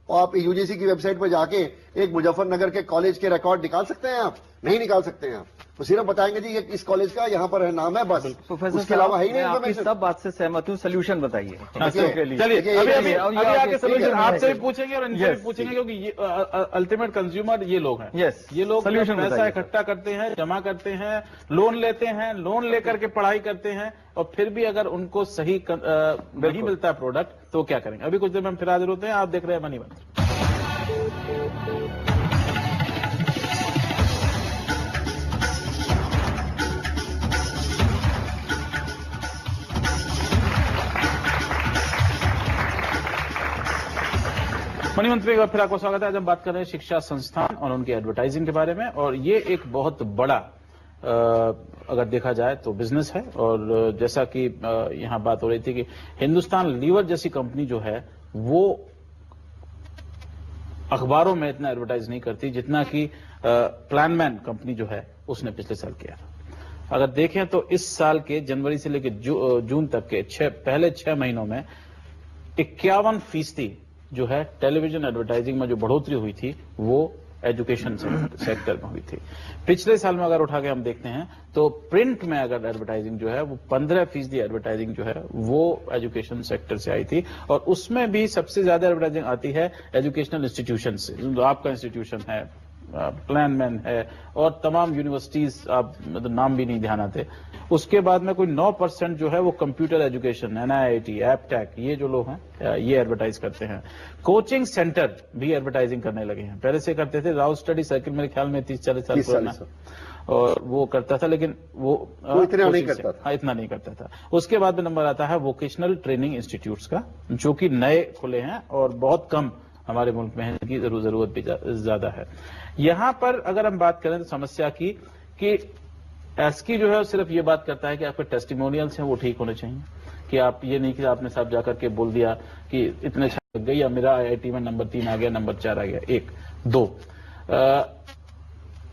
आप यूजीसी की वेबसाइट पर जाके एक मुजफ्फरनगर के कॉलेज के रिकॉर्ड निकाल सकते हैं? आप नहीं निकाल सकते हैं। आप तो सिर्फ बताएंगे जी ये इस कॉलेज का यहाँ पर है नाम है, बस प्रोफेसर उसके अलावा है ही नहीं आपकी इन्फॉर्मेशन। सब बात से सहमत हूँ, सोल्यूशन बताइए देखिए, के लिए। चलिए देखिए, अभी ये आके सोल्यूशन आपसे भी है। पूछेंगे और इनसे भी पूछेंगे, क्योंकि ये अल्टीमेट कंज्यूमर ये लोग हैं। Yes. ये लोग Solution पैसा बताइए। इकट्ठा करते हैं, जमा करते हैं, लोन लेते हैं, लोन लेकर के पढ़ाई करते हैं, और फिर भी अगर उनको सही नहीं मिलता प्रोडक्ट तो क्या करेंगे। अभी कुछ देर में हम फिर हाजिर होते हैं। आप देख रहे हैं मनी मंत्री। मनी मंत्री का फिर आपको स्वागत है। आज हम बात कर रहे हैं शिक्षा संस्थान और उनकी एडवर्टाइजिंग के बारे में, और ये एक बहुत बड़ा अगर देखा जाए तो बिजनेस है। और जैसा कि यहां बात हो रही थी कि हिंदुस्तान लीवर जैसी कंपनी जो है वो अखबारों में इतना एडवर्टाइज नहीं करती जितना कि प्लानमैन कंपनी जो है उसने पिछले साल किया था। अगर देखें तो इस साल के जनवरी से लेकर जून तक के पहले 6 महीनों में 51% जो है टेलीविजन एडवर्टाइजिंग में जो बढ़ोतरी हुई थी वो एजुकेशन सेक्टर में हुई थी। पिछले साल में अगर उठा के हम देखते हैं तो प्रिंट में अगर एडवर्टाइजिंग जो है वो 15% एडवर्टाइजिंग जो है वो एजुकेशन सेक्टर से आई थी, और उसमें भी सबसे ज्यादा एडवर्टाइजिंग आती है एजुकेशनल इंस्टीट्यूशन से। जो आपका इंस्टीट्यूशन है, प्लानमैन है, और तमाम यूनिवर्सिटीज, आप मतलब नाम भी नहीं ध्यान आते। उसके बाद में कोई 9% जो है वो कंप्यूटर एजुकेशन, एनआईटी, एपटेक, ये जो लोग हैं ये एडवर्टाइज करते हैं। कोचिंग सेंटर भी एडवर्टाइजिंग करने लगे हैं। पहले से करते थे, राउत स्टडी सर्किल मेरे ख्याल में 30-40 साल पुराना, और वो करता था, लेकिन वो इतना नहीं करता था। हाँ, इतना नहीं करता था। उसके बाद में नंबर आता है वोकेशनल ट्रेनिंग इंस्टीट्यूट्स का, जो कि नए खुले हैं और बहुत कम हमारे मुल्क में है, इनकी जरूरत भी ज्यादा है। यहां पर अगर हम बात करें तो समस्या की कि एसकी जो है सिर्फ ये बात करता है कि आपके टेस्टिमोनियल्स हैं वो ठीक होने चाहिए, कि आप ये नहीं कि आपने साहब जाकर के बोल दिया कि इतने छात्र गए या मेरा आईआईटी में नंबर 3 आ गया, नंबर 4 आ गया। 1 2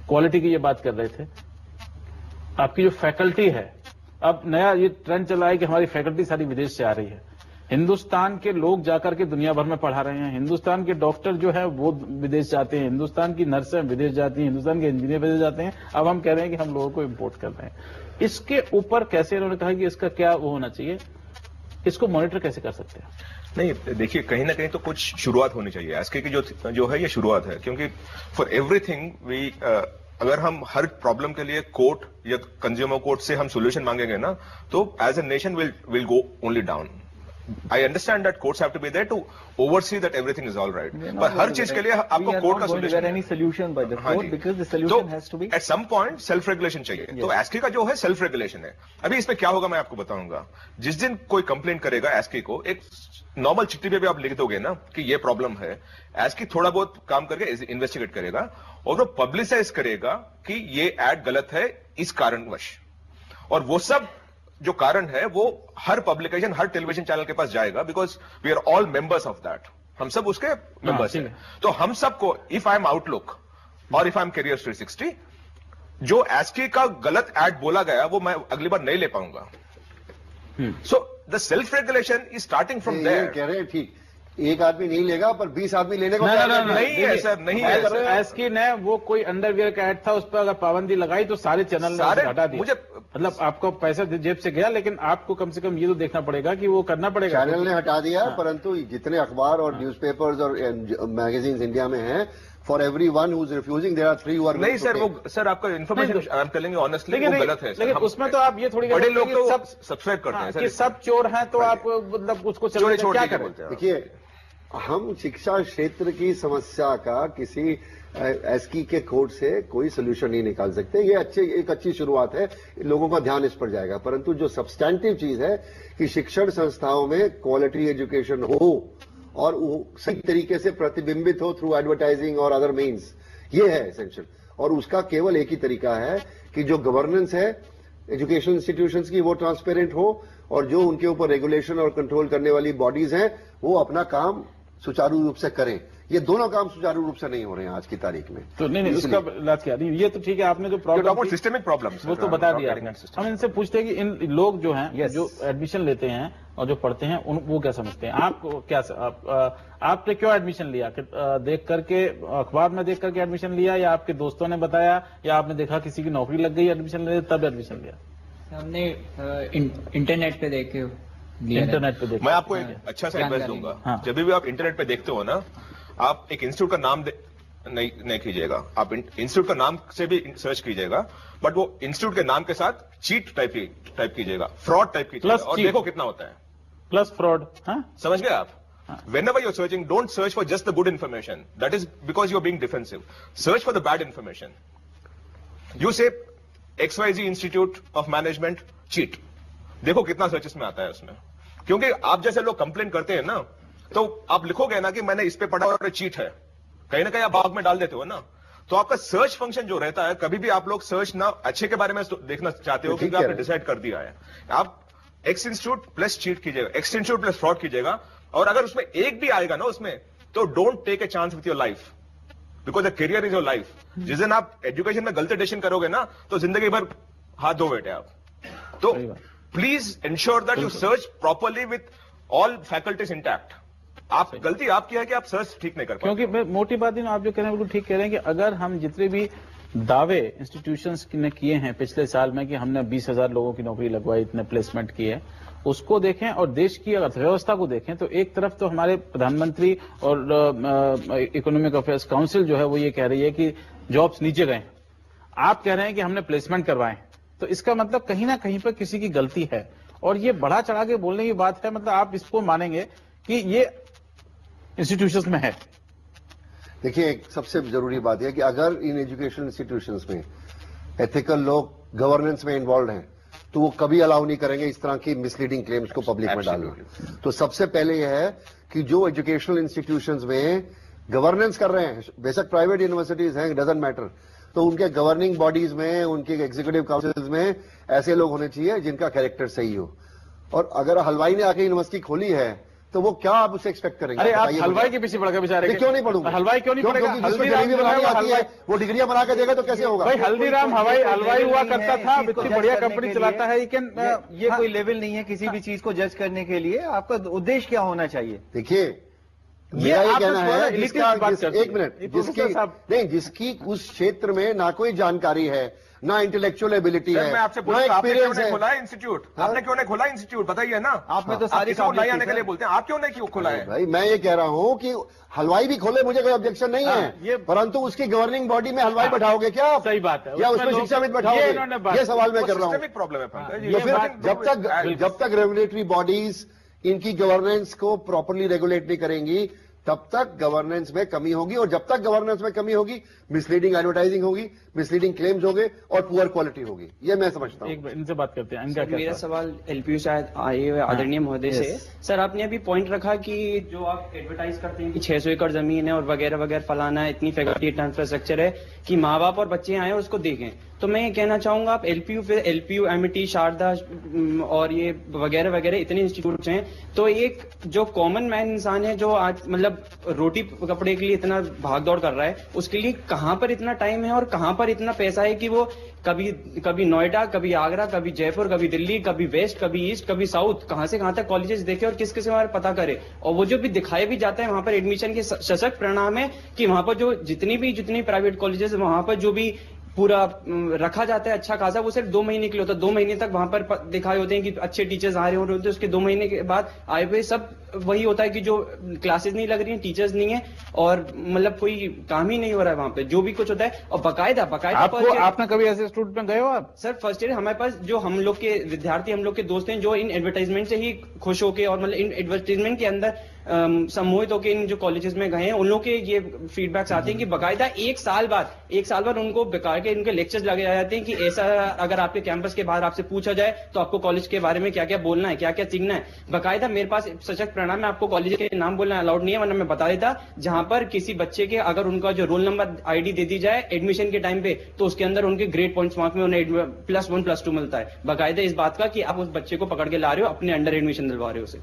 क्वालिटी की ये बात कर रहे थे। आपकी जो फैकल्टी है, अब नया ये ट्रेंड चला है कि हमारी फैकल्टी सारी विदेश से आ रही है। हिंदुस्तान के लोग जाकर के दुनिया भर में पढ़ा रहे हैं। हिंदुस्तान के डॉक्टर जो है वो विदेश जाते हैं, हिंदुस्तान की नर्सें विदेश जाती हैं, हिंदुस्तान के इंजीनियर विदेश जाते हैं। अब हम कह रहे हैं कि हम लोगों को इंपोर्ट कर रहे हैं। इसके ऊपर कैसे, इन्होंने कहा कि इसका क्या वो होना चाहिए, इसको मॉनिटर कैसे कर सकते हैं? नहीं, देखिए, कहीं ना कहीं तो कुछ शुरुआत होनी चाहिए। एसके की जो है ये शुरुआत है, क्योंकि फॉर एवरीथिंग अगर हम हर प्रॉब्लम के लिए कोर्ट या कंज्यूमर कोर्ट से हम सोल्यूशन मांगेंगे ना, तो as a nation will go only down. I understand that courts have to be there to oversee that everything is all right. पर हर चीज के लिए आपको कोर्ट का solution any solution by the court because the solution has to be at some point self regulation चाहिए। तो एसके का जो है सेल्फ रेगुलेशन है। अभी इसमें क्या होगा मैं आपको बताऊंगा। जिस दिन कोई कंप्लेंट करेगा एसके को, एक नॉर्मल चिट्ठी पे भी आप लिख दोगे ना कि ये प्रॉब्लम है, एसके थोड़ा बहुत काम करके इन्वेस्टिगेट करेगा और वो पब्लिसाइज करेगा कि ये एड गलत है इस कारणवश, और वो सब जो कारण है वो हर पब्लिकेशन, हर टेलीविजन चैनल के पास जाएगा, because we are all members of that. हम सब उसके मेंबर्स हैं। तो हम सबको, इफ आई एम आउटलुक और इफ आई एम कैरियर 360, जो एस्की का गलत एड बोला गया वो मैं अगली बार नहीं ले पाऊंगा। So the self regulation is starting from there. कह रहे हैं ठीक, एक आदमी नहीं लेगा पर 20 आदमी लेने को नहीं है सर, नहीं है सर। एस्की ने वो कोई अंडरवियर का ऐड था, उस पर अगर पाबंदी लगाई तो सारे चैनल ने उसे हटा दिया। मुझे मतलब आपको पैसा जेब से गया, लेकिन आपको कम से कम ये तो देखना पड़ेगा कि वो करना पड़ेगा। चैनल ने हटा दिया, परंतु जितने अखबार और न्यूज़पेपर्स और मैगजीन्स इंडिया में हैं, for every one who is refusing there are 3 who are नहीं सर, वो सर आपका information I am telling you honestly वो गलत है। लेकिन उसमें तो आप ये थोड़ी बड़े लोग तो सब सब्सक्राइब करते हैं कि सर, सब चोर हैं तो आप मतलब उसको चोरी छोड़ क्या के करें? बोलते हैं। देखिए, हम शिक्षा क्षेत्र की समस्या का किसी एसकी के कोड से कोई सोल्यूशन नहीं निकाल सकते। ये एक अच्छी शुरुआत है, लोगों का ध्यान इस पर जाएगा, परंतु जो सब्सटैंटिव चीज है कि शिक्षण संस्थाओं में क्वालिटी एजुकेशन हो और वो सही तरीके से प्रतिबिंबित हो थ्रू एडवर्टाइजिंग और अदर मीन्स, ये है एसेंशियल। और उसका केवल एक ही तरीका है कि जो गवर्नेंस है एजुकेशन इंस्टीट्यूशंस की वो ट्रांसपेरेंट हो, और जो उनके ऊपर रेगुलेशन और कंट्रोल करने वाली बॉडीज हैं वो अपना काम सुचारू रूप से करें। ये दोनों काम सुचारू रूप से नहीं हो रहे हैं आज की तारीख में। तो नहीं उसका इलाज क्या नहीं, ये तो ठीक है, आपने जो प्रॉब्लम सिस्टमिक प्रॉब्लम वो तो बता दिया। हम इनसे पूछते हैं कि इन लोग जो हैं जो एडमिशन लेते हैं और जो पढ़ते हैं वो क्या समझते हैं? आपको क्या आपने क्यों एडमिशन लिया? देख करके अखबार में देख करके एडमिशन लिया, या आपके दोस्तों ने बताया, या आपने देखा किसी की नौकरी लग गई एडमिशन ले तब एडमिशन लिया? हमने इंटरनेट पे देखे, इंटरनेट पे देखा। मैं आपको एक अच्छा सा एडवाइस दूंगा। हाँ। जब भी आप इंटरनेट पे देखते हो ना, आप एक इंस्टीट्यूट का नाम नहीं कीजिएगा, आप इंस्टीट्यूट का नाम से भी सर्च कीजिएगा, बट वो इंस्टीट्यूट के नाम के साथ चीट टाइप कीजिएगा, फ्रॉड टाइप कीजिएगा, और देखो कितना होता है प्लस फ्रॉड। समझ गए आप? Whenever you're searching, don't search for just the good information. That is because you're being defensive. Search for the bad information. You say XYZ Institute of Management cheat. देखो कितना सर्चेस में आता है उसमें, क्योंकि आप जैसे लोग कंप्लेन करते हैं ना, तो आप लिखोगे ना कि मैंने इस पे पढ़ा और चीट है, कहीं ना कहीं आप भाग में डाल देते हो ना, तो आपका सर्च फंक्शन जो रहता है, कभी भी आप लोग सर्च ना अच्छे के बारे में देखना चाहते हो, क्योंकि आपने डिसाइड कर दिया है, आप एक्स इंस्टीट्यूट प्लस चीट कीजिएगा, एक्स इंस्टीट्यूट प्लस फ्रॉड कीजिएगा, और अगर उसमें एक भी आएगा ना उसमें, तो don't take a chance with your life, because the career is your life. जिस दिन आप एजुकेशन में गलत डिसीजन करोगे ना, तो जिंदगी भर हाथ धो बैठे आप। तो please ensure that you search properly with all faculties intact. आप गलती आपकी है कि आप सर्च ठीक नहीं कर पाते। क्योंकि मैं मोटी बात नहीं, आप जो कह रहे हैं बिल्कुल ठीक कह रहे हैं कि अगर हम जितने भी दावे इंस्टीट्यूशंस ने किए हैं पिछले साल में कि हमने 20,000 लोगों की नौकरी लगवाई, इतने प्लेसमेंट किए, उसको देखें और देश की अर्थव्यवस्था को देखें, तो एक तरफ तो हमारे प्रधानमंत्री और इकोनॉमिक अफेयर्स काउंसिल जो है वो ये कह रही है कि जॉब्स नीचे गए, आप कह रहे हैं कि हमने प्लेसमेंट करवाए, तो इसका मतलब कहीं ना कहीं पर किसी की गलती है। और ये बढ़ा चढ़ा के बोलने की बात है, मतलब आप इसको मानेंगे कि ये इंस्टीट्यूशंस में है। देखिए, एक सबसे जरूरी बात यह कि अगर इन एजुकेशन इंस्टीट्यूशंस में एथिकल लोग गवर्नेंस में इन्वॉल्व हैं, तो वो कभी अलाउ नहीं करेंगे इस तरह की मिसलीडिंग क्लेम्स को पब्लिक में डालना। तो सबसे पहले यह है कि जो एजुकेशनल इंस्टीट्यूशंस में गवर्नेंस कर रहे हैं, बेशक प्राइवेट यूनिवर्सिटीज हैं, डजंट मैटर, तो उनके गवर्निंग बॉडीज में, उनके एग्जीक्यूटिव काउंसिल्स में ऐसे लोग होने चाहिए जिनका कैरेक्टर सही हो। और अगर हलवाई ने आके यूनिवर्सिटी खोली है, तो वो क्या आप उसे एक्सपेक्ट करेंगे? अरे आप हलवाई के पीछे पड़ गए बेचारे। क्यों नहीं पढ़ूंगा? हलवाई क्यों नहीं पड़ेगा? जलेबी बनानी आती है, वो डिग्रियां बना के देगा तो कैसे होगा? भाई हल्दीराम हलवाई हुआ करता था, इतनी बढ़िया कंपनी चलाता है। ये कोई लेवल नहीं है किसी भी चीज को जज करने के लिए। आपका उद्देश्य क्या होना चाहिए? देखिए, मेरा ये कहना है, एक मिनट, जिसकी उस क्षेत्र में ना कोई जानकारी है, ना इंटेलेक्चुअल एबिलिटी है, मैं आपसे ना पूछूं, आपने क्यों एक्सपीरियंस नहीं है। खोला इंस्टीट्यूट? आपने क्यों नहीं खोला इंस्टीट्यूट? बताइए ना। आपने तो सारी किसी को नई आने के लिए बोलते हैं, आप क्यों नहीं क्यों खोला है? भाई मैं ये कह रहा हूं कि हलवाई भी खोले, मुझे कोई ऑब्जेक्शन नहीं है, परंतु उसकी गवर्निंग बॉडी में हलवाई बैठाओगे क्या आप? सही बात है। या उसमें शिक्षाविद बैठाओगे? ये सवाल मैं कर रहा हूं। प्रॉब्लम है पंकज। तो फिर जब तक रेगुलेटरी बॉडीज इनकी गवर्नेंस को प्रॉपरली रेगुलेट नहीं करेंगी, तब तक गवर्नेंस में कमी होगी, और जब तक गवर्नेंस में कमी होगी, मिसलीडिंग एडवर्टाइजिंग होगी, मिसलीडिंग क्लेम्स होंगे और पुअर क्वालिटी होगी। ये मैं समझता हूं। इनसे बात करते हैं, इनका मेरा सवाल एलपीयू शायद आए हुए आदरणीय महोदय से। सर, आपने अभी पॉइंट रखा कि जो आप एडवर्टाइज करते हैं कि 600 एकड़ जमीन है और वगैरह वगैरह फलाना है, इतनी फैकल्टी, इतना इंफ्रास्ट्रक्चर है कि माँ बाप और बच्चे आए और उसको देखें, तो मैं ये कहना चाहूंगा, आप एलपीयू एमईटी, शारदा और ये वगैरह वगैरह इतने इंस्टीट्यूट हैं, तो एक जो कॉमन मैन इंसान है, जो आज मतलब मतलब रोटी कपड़े के लिए इतना भाग दौड़ कर रहा है, उसके लिए कहां पर इतना टाइम है और कहां पर इतना पैसा है कि वो कभी नोएडा, कभी आगरा, कभी जयपुर, कभी दिल्ली, कभी वेस्ट, कभी ईस्ट, कभी साउथ, कहां से कहां तक कॉलेजेस देखे और किस किस के बारे में पता करे। और वो जो भी दिखाया भी जाता है वहां पर एडमिशन के सशक्त परिणाम है कि वहां पर जो जितनी प्राइवेट कॉलेजेस वहां पर जो भी पूरा रखा जाता है अच्छा खासा, वो सिर्फ 2 महीने के लिए होता है। 2 महीने तक वहां पर दिखाए होते हैं कि अच्छे टीचर्स आ रहे होते हैं, उसके 2 महीने के बाद आए हुए सब वही होता है कि जो क्लासेस नहीं लग रही हैं, टीचर्स नहीं है और मतलब कोई काम ही नहीं हो रहा है वहां पे, जो भी कुछ होता है। और बकायदा आपने कभी ऐसे इंस्टीट्यूट में गए हो आप? सर फर्स्ट ईयर हमारे पास जो हम लोग के विद्यार्थी, हम लोग के दोस्त हैं जो इन एडवर्टाइजमेंट से ही खुश होके और मतलब इन एडवर्टाइजमेंट के अंदर सम्मोहित होकर इन जो कॉलेजेस में गए हैं, उन लोग के ये फीडबैक्स आते हैं कि बकायदा एक साल बाद उनको बेकार के इनके लेक्चर्स लगे जाते हैं कि ऐसा अगर आपके कैंपस के बाहर आपसे पूछा जाए तो आपको कॉलेज के बारे में क्या क्या बोलना है, क्या क्या सीखना है। बकायदा मेरे पास सशक्त परिणाम में आपको कॉलेज के नाम बोलना अलाउड नहीं है, वरना मैं बता देता। जहां पर किसी बच्चे के अगर उनका जो रोल नंबर आईडी दे दी जाए एडमिशन के टाइम पे, तो उसके अंदर उनके ग्रेड पॉइंट्स मार्क में उन्हें +1 +2 मिलता है। बकायदा इस बात का कि आप उस बच्चे को पकड़ के ला रहे हो, अपने अंडर एडमिशन दिलवा रहे हो उसे।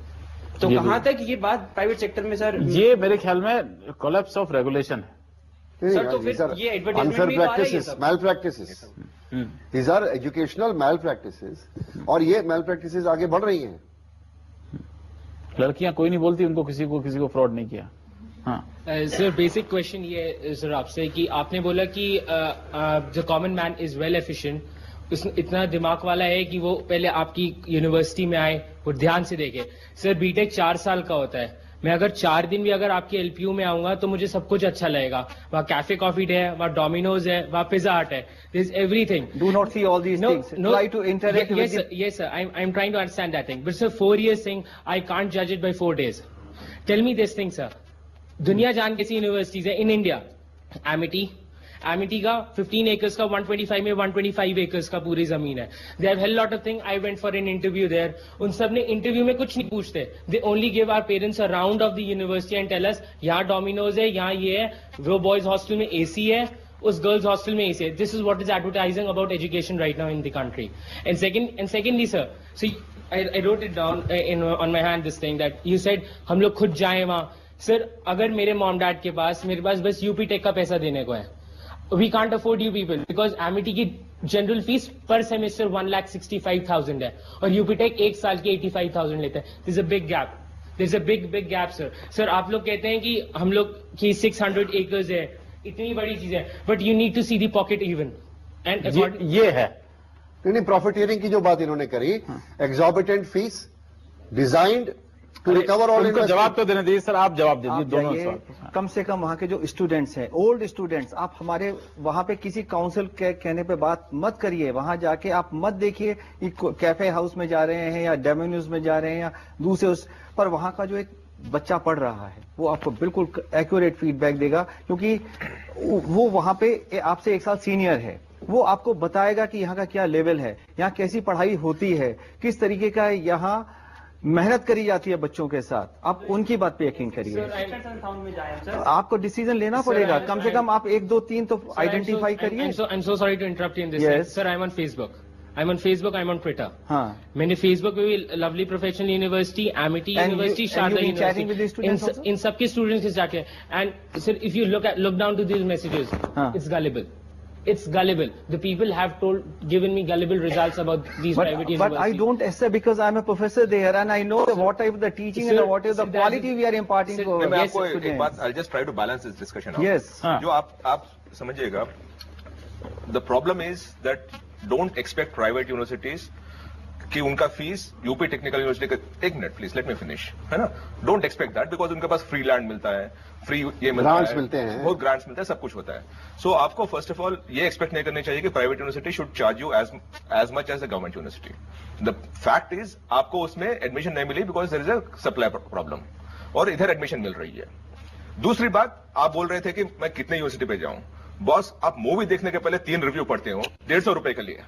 तो कहां तक ये बात प्राइवेट सेक्टर में सर? ये मेरे ख्याल में कोलैप्स ऑफ रेगुलेशन है सर। तो फिर ये एडवर्टाइजमेंट भी आ रही है सब। Malpractices, these are educational malpractices, और ये मैल प्रैक्टिसेस आगे बढ़ रही हैं। लड़कियां कोई नहीं बोलती उनको किसी को फ्रॉड नहीं किया। हाँ सर, बेसिक क्वेश्चन ये है सर आपसे कि आपने बोला कि the common man is well efficient, इतना दिमाग वाला है कि वो पहले आपकी यूनिवर्सिटी में आए, वो ध्यान से देखे। सर बीटेक 4 साल का होता है, मैं अगर 4 दिन भी अगर आपके एलपीयू में आऊंगा तो मुझे सब कुछ अच्छा लगेगा। वहाँ कैफे कॉफी डे है, वहाँ डोमिनोज है, वहाँ पिज्जा हट है, this is everything. Do not see all these things. Try to interact with it. Yes sir, I'm trying to understand that thing, but sir 4 years thing I can't judge it by 4 days. Tell me this thing sir, दुनिया जान कैसी यूनिवर्सिटीज है इन इंडिया? एमिटी का 15 एकर्स का 125 में 125 एकर्स का पूरी जमीन है। They have hell lot of thing. I went for an interview there, उन सब ने इंटरव्यू में कुछ नहीं पूछते, they only give our parents a round of the university and tell us यहाँ डोमिनोज है, यहाँ ये है, वो बॉयज हॉस्टल में एसी है, उस गर्ल्स हॉस्टल में एसी है। This is what is advertising about education right now in the country. And secondly sir, see I wrote it down in on my hand this thing that you said हम लोग खुद जाए वहां। सर अगर मेरे मॉम डैड के पास मेरे पास बस यूपी टेक का पैसा देने को है, we can't afford you people because Amity की जनरल फीस पर सेमेस्टर 1,65,000 है और यूपीटेक 1 साल की 85,000 लेता है। This is a big gap, this is a big gap sir. Sir आप लोग कहते हैं कि हम लोग की 600 एकर्स है, इतनी बड़ी चीज है, but you need to see the pocket even and ये है। नहीं, प्रॉफिटियरिंग की जो बात इन्होंने करी, exorbitant fees designed to recover all. उनको जवाब तो देने दीजिए सर, आप जवाब दीजिए दोनों सवाल। कम से कम वहां के जो स्टूडेंट्स हैं, ओल्ड स्टूडेंट्स, आप हमारे वहां पे किसी काउंसिल के कहने पे बात मत करिए। वहां जाके आप मत देखिए कैफे हाउस में जा रहे हैं या डोमिनोज में जा रहे हैं या दूसरे पर वहां का जो एक बच्चा पढ़ रहा है वो आपको बिल्कुल एक्यूरेट फीडबैक देगा, क्योंकि वो वहां पे आपसे 1 साल सीनियर है। वो आपको बताएगा कि यहाँ का क्या लेवल है, यहाँ कैसी पढ़ाई होती है, किस तरीके का यहाँ मेहनत करी जाती है बच्चों के साथ। आप उनकी बात पे यकीन करिए। आपको डिसीजन लेना पड़ेगा, कम से कम आप 1, 2, 3 तो आइडेंटिफाई करिए। I'm so sorry to interrupt you in this. Yes. Sir, I'm on Facebook, I'm on Twitter. हाँ, मैंने Facebook पे भी Lovely Professional University, Amity University, Sharda University, इन सबके स्टूडेंट्स के जाके, and sir if you look down to these messages, it's gullible. It's gullible. The people have given me gullible results about these private universities. But I don't accept because I'm a professor there and I know what type of the teaching and what is the quality we are imparting to our students. एक बात, I'll just try to balance this discussion out. Yes. जो आप समझिएगा, the problem is that don't expect private universities कि उनका फीस यूपी टेक्निकल यूनिवर्सिटी का, एक minute please let me finish, है ना। डोंट एक्सपेक्ट दैट बिकॉज उनके पास फ्री लैंड मिलता है, फ्री ये मिलता है, मिलते हैं, बहुत ग्रांट्स मिलते हैं, सब कुछ होता है। सो आपको फर्स्ट ऑफ ऑल ये एक्सपेक्ट नहीं करनी चाहिए कि private university should charge you as much as a government university. The fact is आपको उसमें एडमिशन नहीं मिली because there is a supply problem, और इधर एडमिशन मिल रही है। दूसरी बात, आप बोल रहे थे कि मैं कितने यूनिवर्सिटी पे जाऊं। बॉस, आप मूवी देखने के पहले 3 रिव्यू पढ़ते हो 150 रुपए के लिए।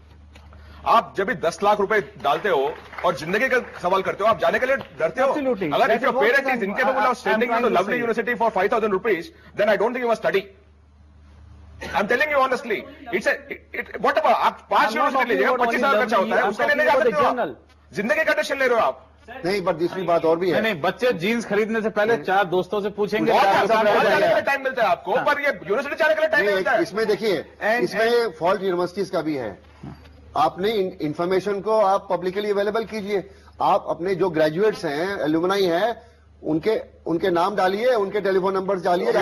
आप जब भी 10 लाख रुपए डालते हो और जिंदगी का सवाल करते हो, आप जाने के लिए डरते हो। अगर if your parent is incapable of sending you to Lovely university for 5,000 rupees, then I don't think you must study. I am telling you honestly, it's whatever. आप 5 यूनिवर्सिटी लीजिएगा, 25 साल खर्चा होता है, उसके लिए नहीं जा सकते हो। जिंदगी का टेंशन ले रहे हो आप। नहीं, पर दूसरी बात और भी है। नहीं, बच्चे जीन्स खरीदने से पहले 4 दोस्तों से पूछेंगे। टाइम मिलता है आपको, पर ये यूनिवर्सिटी जाने के लिए टाइम मिलता है। इसमें देखिए, इसमें फॉल्ट यूनिवर्सिटीज का भी है। आपने इंफॉर्मेशन को आप पब्लिकली अवेलेबल कीजिए। आप अपने जो ग्रेजुएट्स हैं, एल्यूमनाई हैं, उनके नाम डालिए, उनके टेलीफोन नंबर्स डालिए।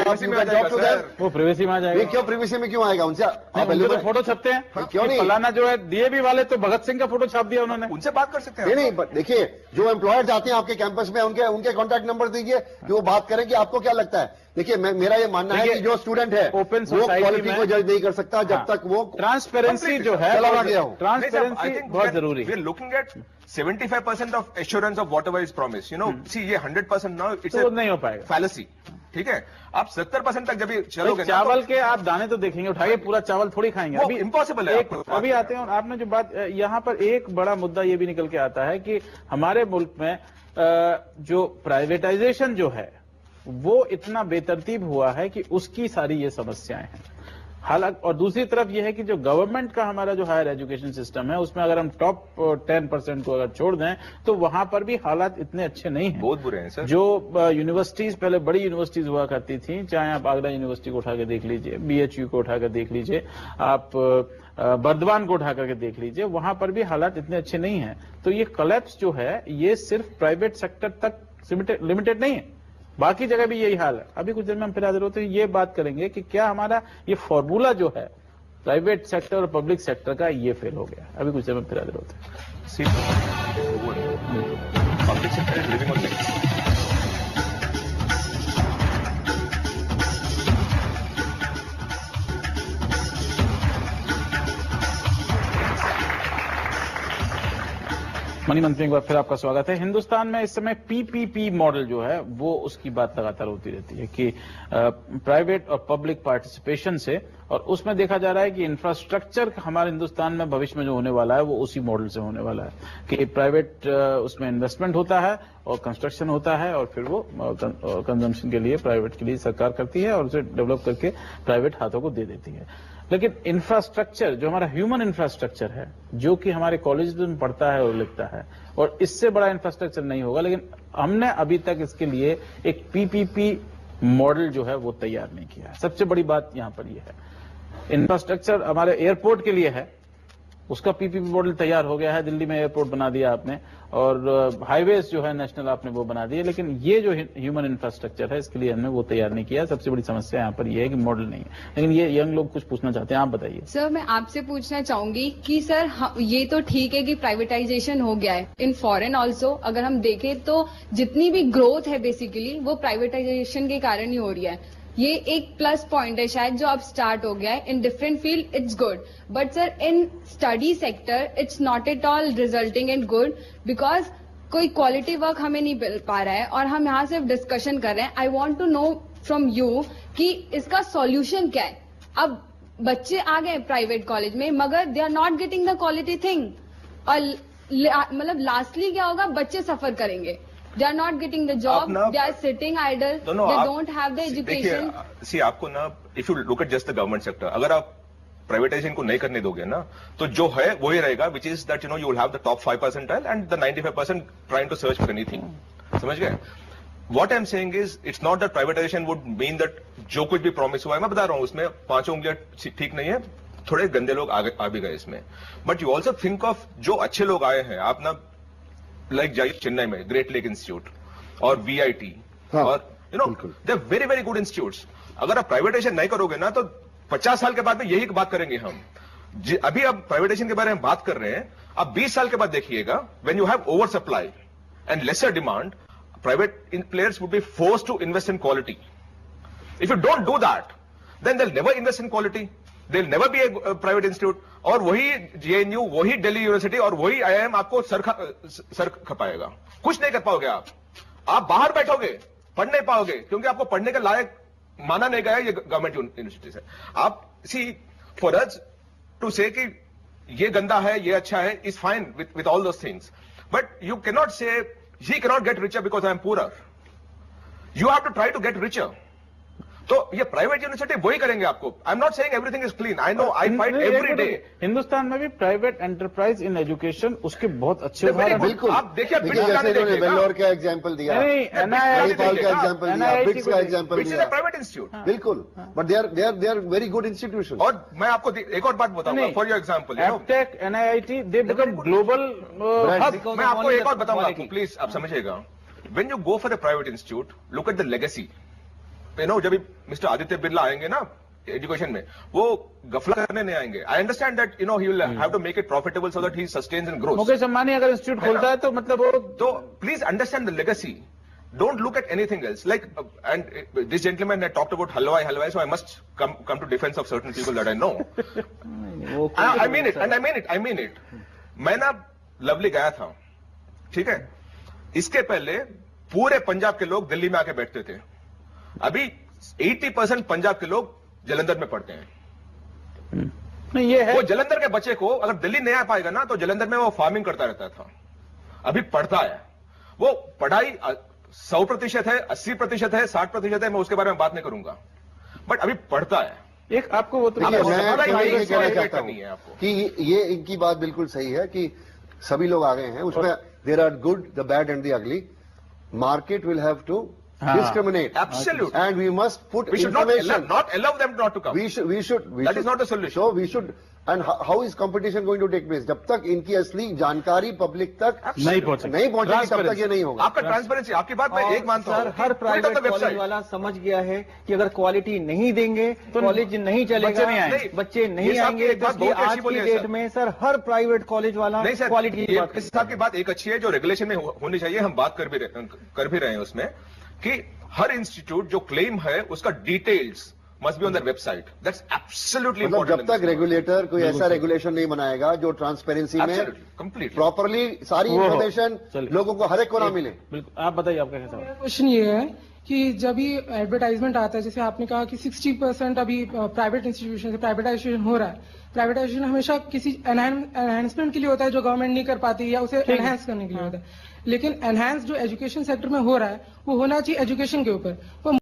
वो प्रिवेसी में आ जाएगा। क्यों प्रिवेसी में क्यों आएगा? उनसे तो फोटो छपते हैं। क्यों नहीं? फलाना जो है डीएवी वाले तो भगत सिंह का फोटो छाप दिया उन्होंने। उनसे बात कर सकते हैं। नहीं, देखिए, जो एम्प्लॉयर आते हैं आपके कैंपस में, उनके कॉन्टैक्ट नंबर दीजिए कि वो बात करें कि आपको क्या लगता है। देखिए, मेरा ये मानना है कि जो स्टूडेंट है ओपन वो क्वालिटी को जज नहीं कर सकता जब तक वो ट्रांसपेरेंसी जो है चला गया हो। ट्रांसपेरेंसी बहुत जरूरी है। Looking at 75% of assurance of whatever is promise, see ये 100% नाउ इट्स नहीं हो पाएगा। फैलेसी, ठीक है। आप 70% तक जब चलोगे, चावल के आप दाने तो देखेंगे, उठाइए पूरा चावल थोड़ी खाएंगे। अभी इम्पॉसिबल है। अभी आते हैं, और आपने जो बात, यहाँ पर एक बड़ा मुद्दा ये भी निकल के आता है कि हमारे मुल्क में जो प्राइवेटाइजेशन जो है वो इतना बेतरतीब हुआ है कि उसकी सारी ये समस्याएं हैं। हालांकि और दूसरी तरफ यह है कि जो गवर्नमेंट का हमारा जो हायर एजुकेशन सिस्टम है उसमें अगर हम टॉप 10% को अगर छोड़ दें तो वहां पर भी हालात इतने अच्छे नहीं हैं। बहुत बुरे हैं सर। जो यूनिवर्सिटीज पहले बड़ी यूनिवर्सिटीज हुआ करती थी, चाहे आप आगरा यूनिवर्सिटी को उठा के देख लीजिए, BHU को उठा कर देख लीजिए, आप बर्दवान को उठा करके देख लीजिए, वहां पर भी हालात इतने अच्छे नहीं हैं। तो ये कोलैप्स जो है ये सिर्फ प्राइवेट सेक्टर तक लिमिटेड नहीं है, बाकी जगह भी यही हाल है। अभी कुछ देर में हम फिर हाजिर होते हैं, ये बात करेंगे कि क्या हमारा ये फॉर्मूला जो है प्राइवेट सेक्टर और पब्लिक सेक्टर का ये फेल हो गया। अभी कुछ देर में फिर हाजिर होते हैं। Public sector is living on mix. Money मंत्री एक बार फिर आपका स्वागत है। हिंदुस्तान में इस समय PPP मॉडल जो है वो उसकी बात लगातार होती रहती है कि प्राइवेट और पब्लिक पार्टिसिपेशन से, और उसमें देखा जा रहा है कि इंफ्रास्ट्रक्चर हमारे हिंदुस्तान में भविष्य में जो होने वाला है वो उसी मॉडल से होने वाला है कि प्राइवेट उसमें इन्वेस्टमेंट होता है और कंस्ट्रक्शन होता है और फिर वो कंजम्पशन के लिए प्राइवेट के लिए सरकार करती है और उसे डेवलप करके प्राइवेट हाथों को दे देती है। लेकिन इंफ्रास्ट्रक्चर जो हमारा ह्यूमन इंफ्रास्ट्रक्चर है, जो कि हमारे कॉलेज में पढ़ता है और लिखता है, और इससे बड़ा इंफ्रास्ट्रक्चर नहीं होगा। लेकिन हमने अभी तक इसके लिए एक PPP मॉडल जो है वो तैयार नहीं किया है। सबसे बड़ी बात यहां पर यह है, इंफ्रास्ट्रक्चर हमारे एयरपोर्ट के लिए है, उसका PPP मॉडल तैयार हो गया है, दिल्ली में एयरपोर्ट बना दिया आपने, और हाईवेज जो है नेशनल आपने वो बना दिए, लेकिन ये जो ह्यूमन इंफ्रास्ट्रक्चर है इसके लिए हमने वो तैयार नहीं किया। सबसे बड़ी समस्या यहाँ पर ये है कि मॉडल नहीं है। लेकिन ये यंग लोग कुछ पूछना चाहते हैं, आप बताइए। सर, मैं आपसे पूछना चाहूंगी कि सर ये तो ठीक है कि प्राइवेटाइजेशन हो गया है, इन फॉरेन ऑल्सो अगर हम देखें तो जितनी भी ग्रोथ है बेसिकली वो प्राइवेटाइजेशन के कारण ही हो रही है। ये एक प्लस पॉइंट है शायद जो अब स्टार्ट हो गया है in different field, it's good, but sir in study sector it's not at all resulting in good, because कोई क्वालिटी वर्क हमें नहीं मिल पा रहा है और हम यहाँ सिर्फ डिस्कशन कर रहे हैं। I want to know from you कि इसका सॉल्यूशन क्या है। अब बच्चे आ गए प्राइवेट कॉलेज में मगर they are not getting the quality thing, और मतलब लास्टली क्या होगा, बच्चे सफर करेंगे। They are not getting the job. They are sitting idle. They don't have the education. See, आपको ना, if you look at just the government sector, अगर आप प्राइवेटाइजेशन को नहीं करने दोगे ना तो जो है वही रहेगा, which is that you will have the top 5% and the 95% trying to search for anything. समझ गए? What I'm saying is, it's not that privatization would mean that जो कुछ भी प्रॉमिस हुआ है, मैं बता रहा हूं उसमें 5 उंगलियां ठीक नहीं है, थोड़े गंदे लोग आ भी गए इसमें। But you also think of जो अच्छे लोग आए हैं, आप ना लाइक जाइए चेन्नई में ग्रेट लेक इंस्टीट्यूट और VIT, और they very very good institutes. अगर आप प्राइवेटाइजेशन नहीं करोगे ना तो 50 साल के बाद में यही बात करेंगे हम। अभी आप प्राइवेटाइजेशन के बारे में बात कर रहे हैं, अब 20 साल के बाद देखिएगा, when you have over supply and lesser demand, private players would be forced to invest in quality. If you don't do that, then they will never invest in quality, they will never be a private institute, और वही JNU, वही दिल्ली यूनिवर्सिटी और वही IIM आपको सर खपाएगा। कुछ नहीं कर पाओगे आप बाहर बैठोगे, पढ़ नहीं पाओगे, क्योंकि आपको पढ़ने के लायक माना नहीं गया ये गवर्नमेंट यूनिवर्सिटी से। आप सी, फॉर अस टू से कि ये गंदा है, ये अच्छा है, is fine with all those things, but you can not say he can not get richer because I am poor. You have to try to get richer. तो ये प्राइवेट यूनिवर्सिटी वही करेंगे आपको। I am not saying everything is clean, I know, I fight every day. Hindustan में भी प्राइवेट एंटरप्राइज इन एजुकेशन उसके बहुत अच्छे उदाहरण हैं। बिल्कुल, आप देखिए वेल्लोर का एग्जांपल दिया, मणिपाल का एग्जांपल दिया, बिट्स का एग्जांपल दिया, प्राइवेट इंस्टीट्यूट, बिल्कुल, but they are very good institution. और मैं आपको एक और बात बताऊंगा for your example, Aptech, NIIT, they become global hub. मैं आपको एक और बताऊंगा आपको, प्लीज आप समझिएगा। When you go for a private institute, look at the legacy. जब मिस्टर आदित्य बिरला आएंगे ना एजुकेशन में, वो गफला करने नहीं आएंगे। I understand that he will have to make it profitable so that he sustains and growth. Mukesh Ambani अगर इंस्टीट्यूट खोलता है तो मतलब वो, तो please understand the legacy, don't look at anything else. Like, and this gentleman had talked about halwai, so I must come to defense of certain people that I know. I mean it. मैं ना लवली गया था, ठीक है? इसके पहले पूरे पंजाब के लोग दिल्ली में आके बैठते थे। अभी 80% पंजाब के लोग जलंधर में पढ़ते हैं। नहीं, ये है वो जलंधर के बच्चे को अगर दिल्ली नहीं आ पाएगा ना, तो जलंधर में वो फार्मिंग करता रहता था। अभी पढ़ता है, वो पढ़ाई 100% है, 80% है, 60% है, मैं उसके बारे में बात नहीं करूंगा, बट अभी पढ़ता है। एक आपको वो तो मैं कहना चाहता हूं कि ये इनकी बात बिल्कुल सही है कि सभी लोग आ गए हैं, उसमें there are good, the bad and the ugly. Market will have to discriminate. Absolutely. And we must put We should information. not allow them not to come. We should. That is not the solution. So we should. And how is competition going to take place? जब तक इनकी असली जानकारी पब्लिक तक नहीं पहुंचेगी तब तक ये नहीं होगा। आपका ट्रांसपेरेंसी, आपकी बात मैं एक मानता हूं। हर प्राइवेट कॉलेज वाला समझ गया है कि अगर क्वालिटी नहीं देंगे तो कॉलेज नहीं चलेगा, बच्चे नहीं आएंगे। आज की डेट में सर हर प्राइवेट कॉलेज वाला क्वालिटी की बात। इस की बात एक अच्छी है जो रेगुलेशन में होनी चाहिए, हम बात कर भी रहे हैं उसमें, कि हर इंस्टीट्यूट जो क्लेम है उसका details must be on the website. That's absolutely जब तक रेगुलेटर कोई ऐसा रेगुलेशन नहीं बनाएगा जो ट्रांसपेरेंसी में कंप्लीट प्रॉपरली सारी इंफॉर्मेशन लोगों को हर एक को ना मिले। बिल्कुल, आप बताइए आपका कैसा। क्वेश्चन ये है कि जब भी एडवर्टाइजमेंट आता है, जैसे आपने कहा कि 60% अभी प्राइवेट इंस्टीट्यूशन से प्राइवेटाइजेशन हो रहा है। प्राइवेटाइजेशन हमेशा किसी एनहांसमेंट के लिए होता है जो गवर्नमेंट नहीं कर पाती, या उसे एनहांस करने के लिए होता है। लेकिन एनहांस जो एजुकेशन सेक्टर में हो रहा है वो होना चाहिए एजुकेशन के ऊपर।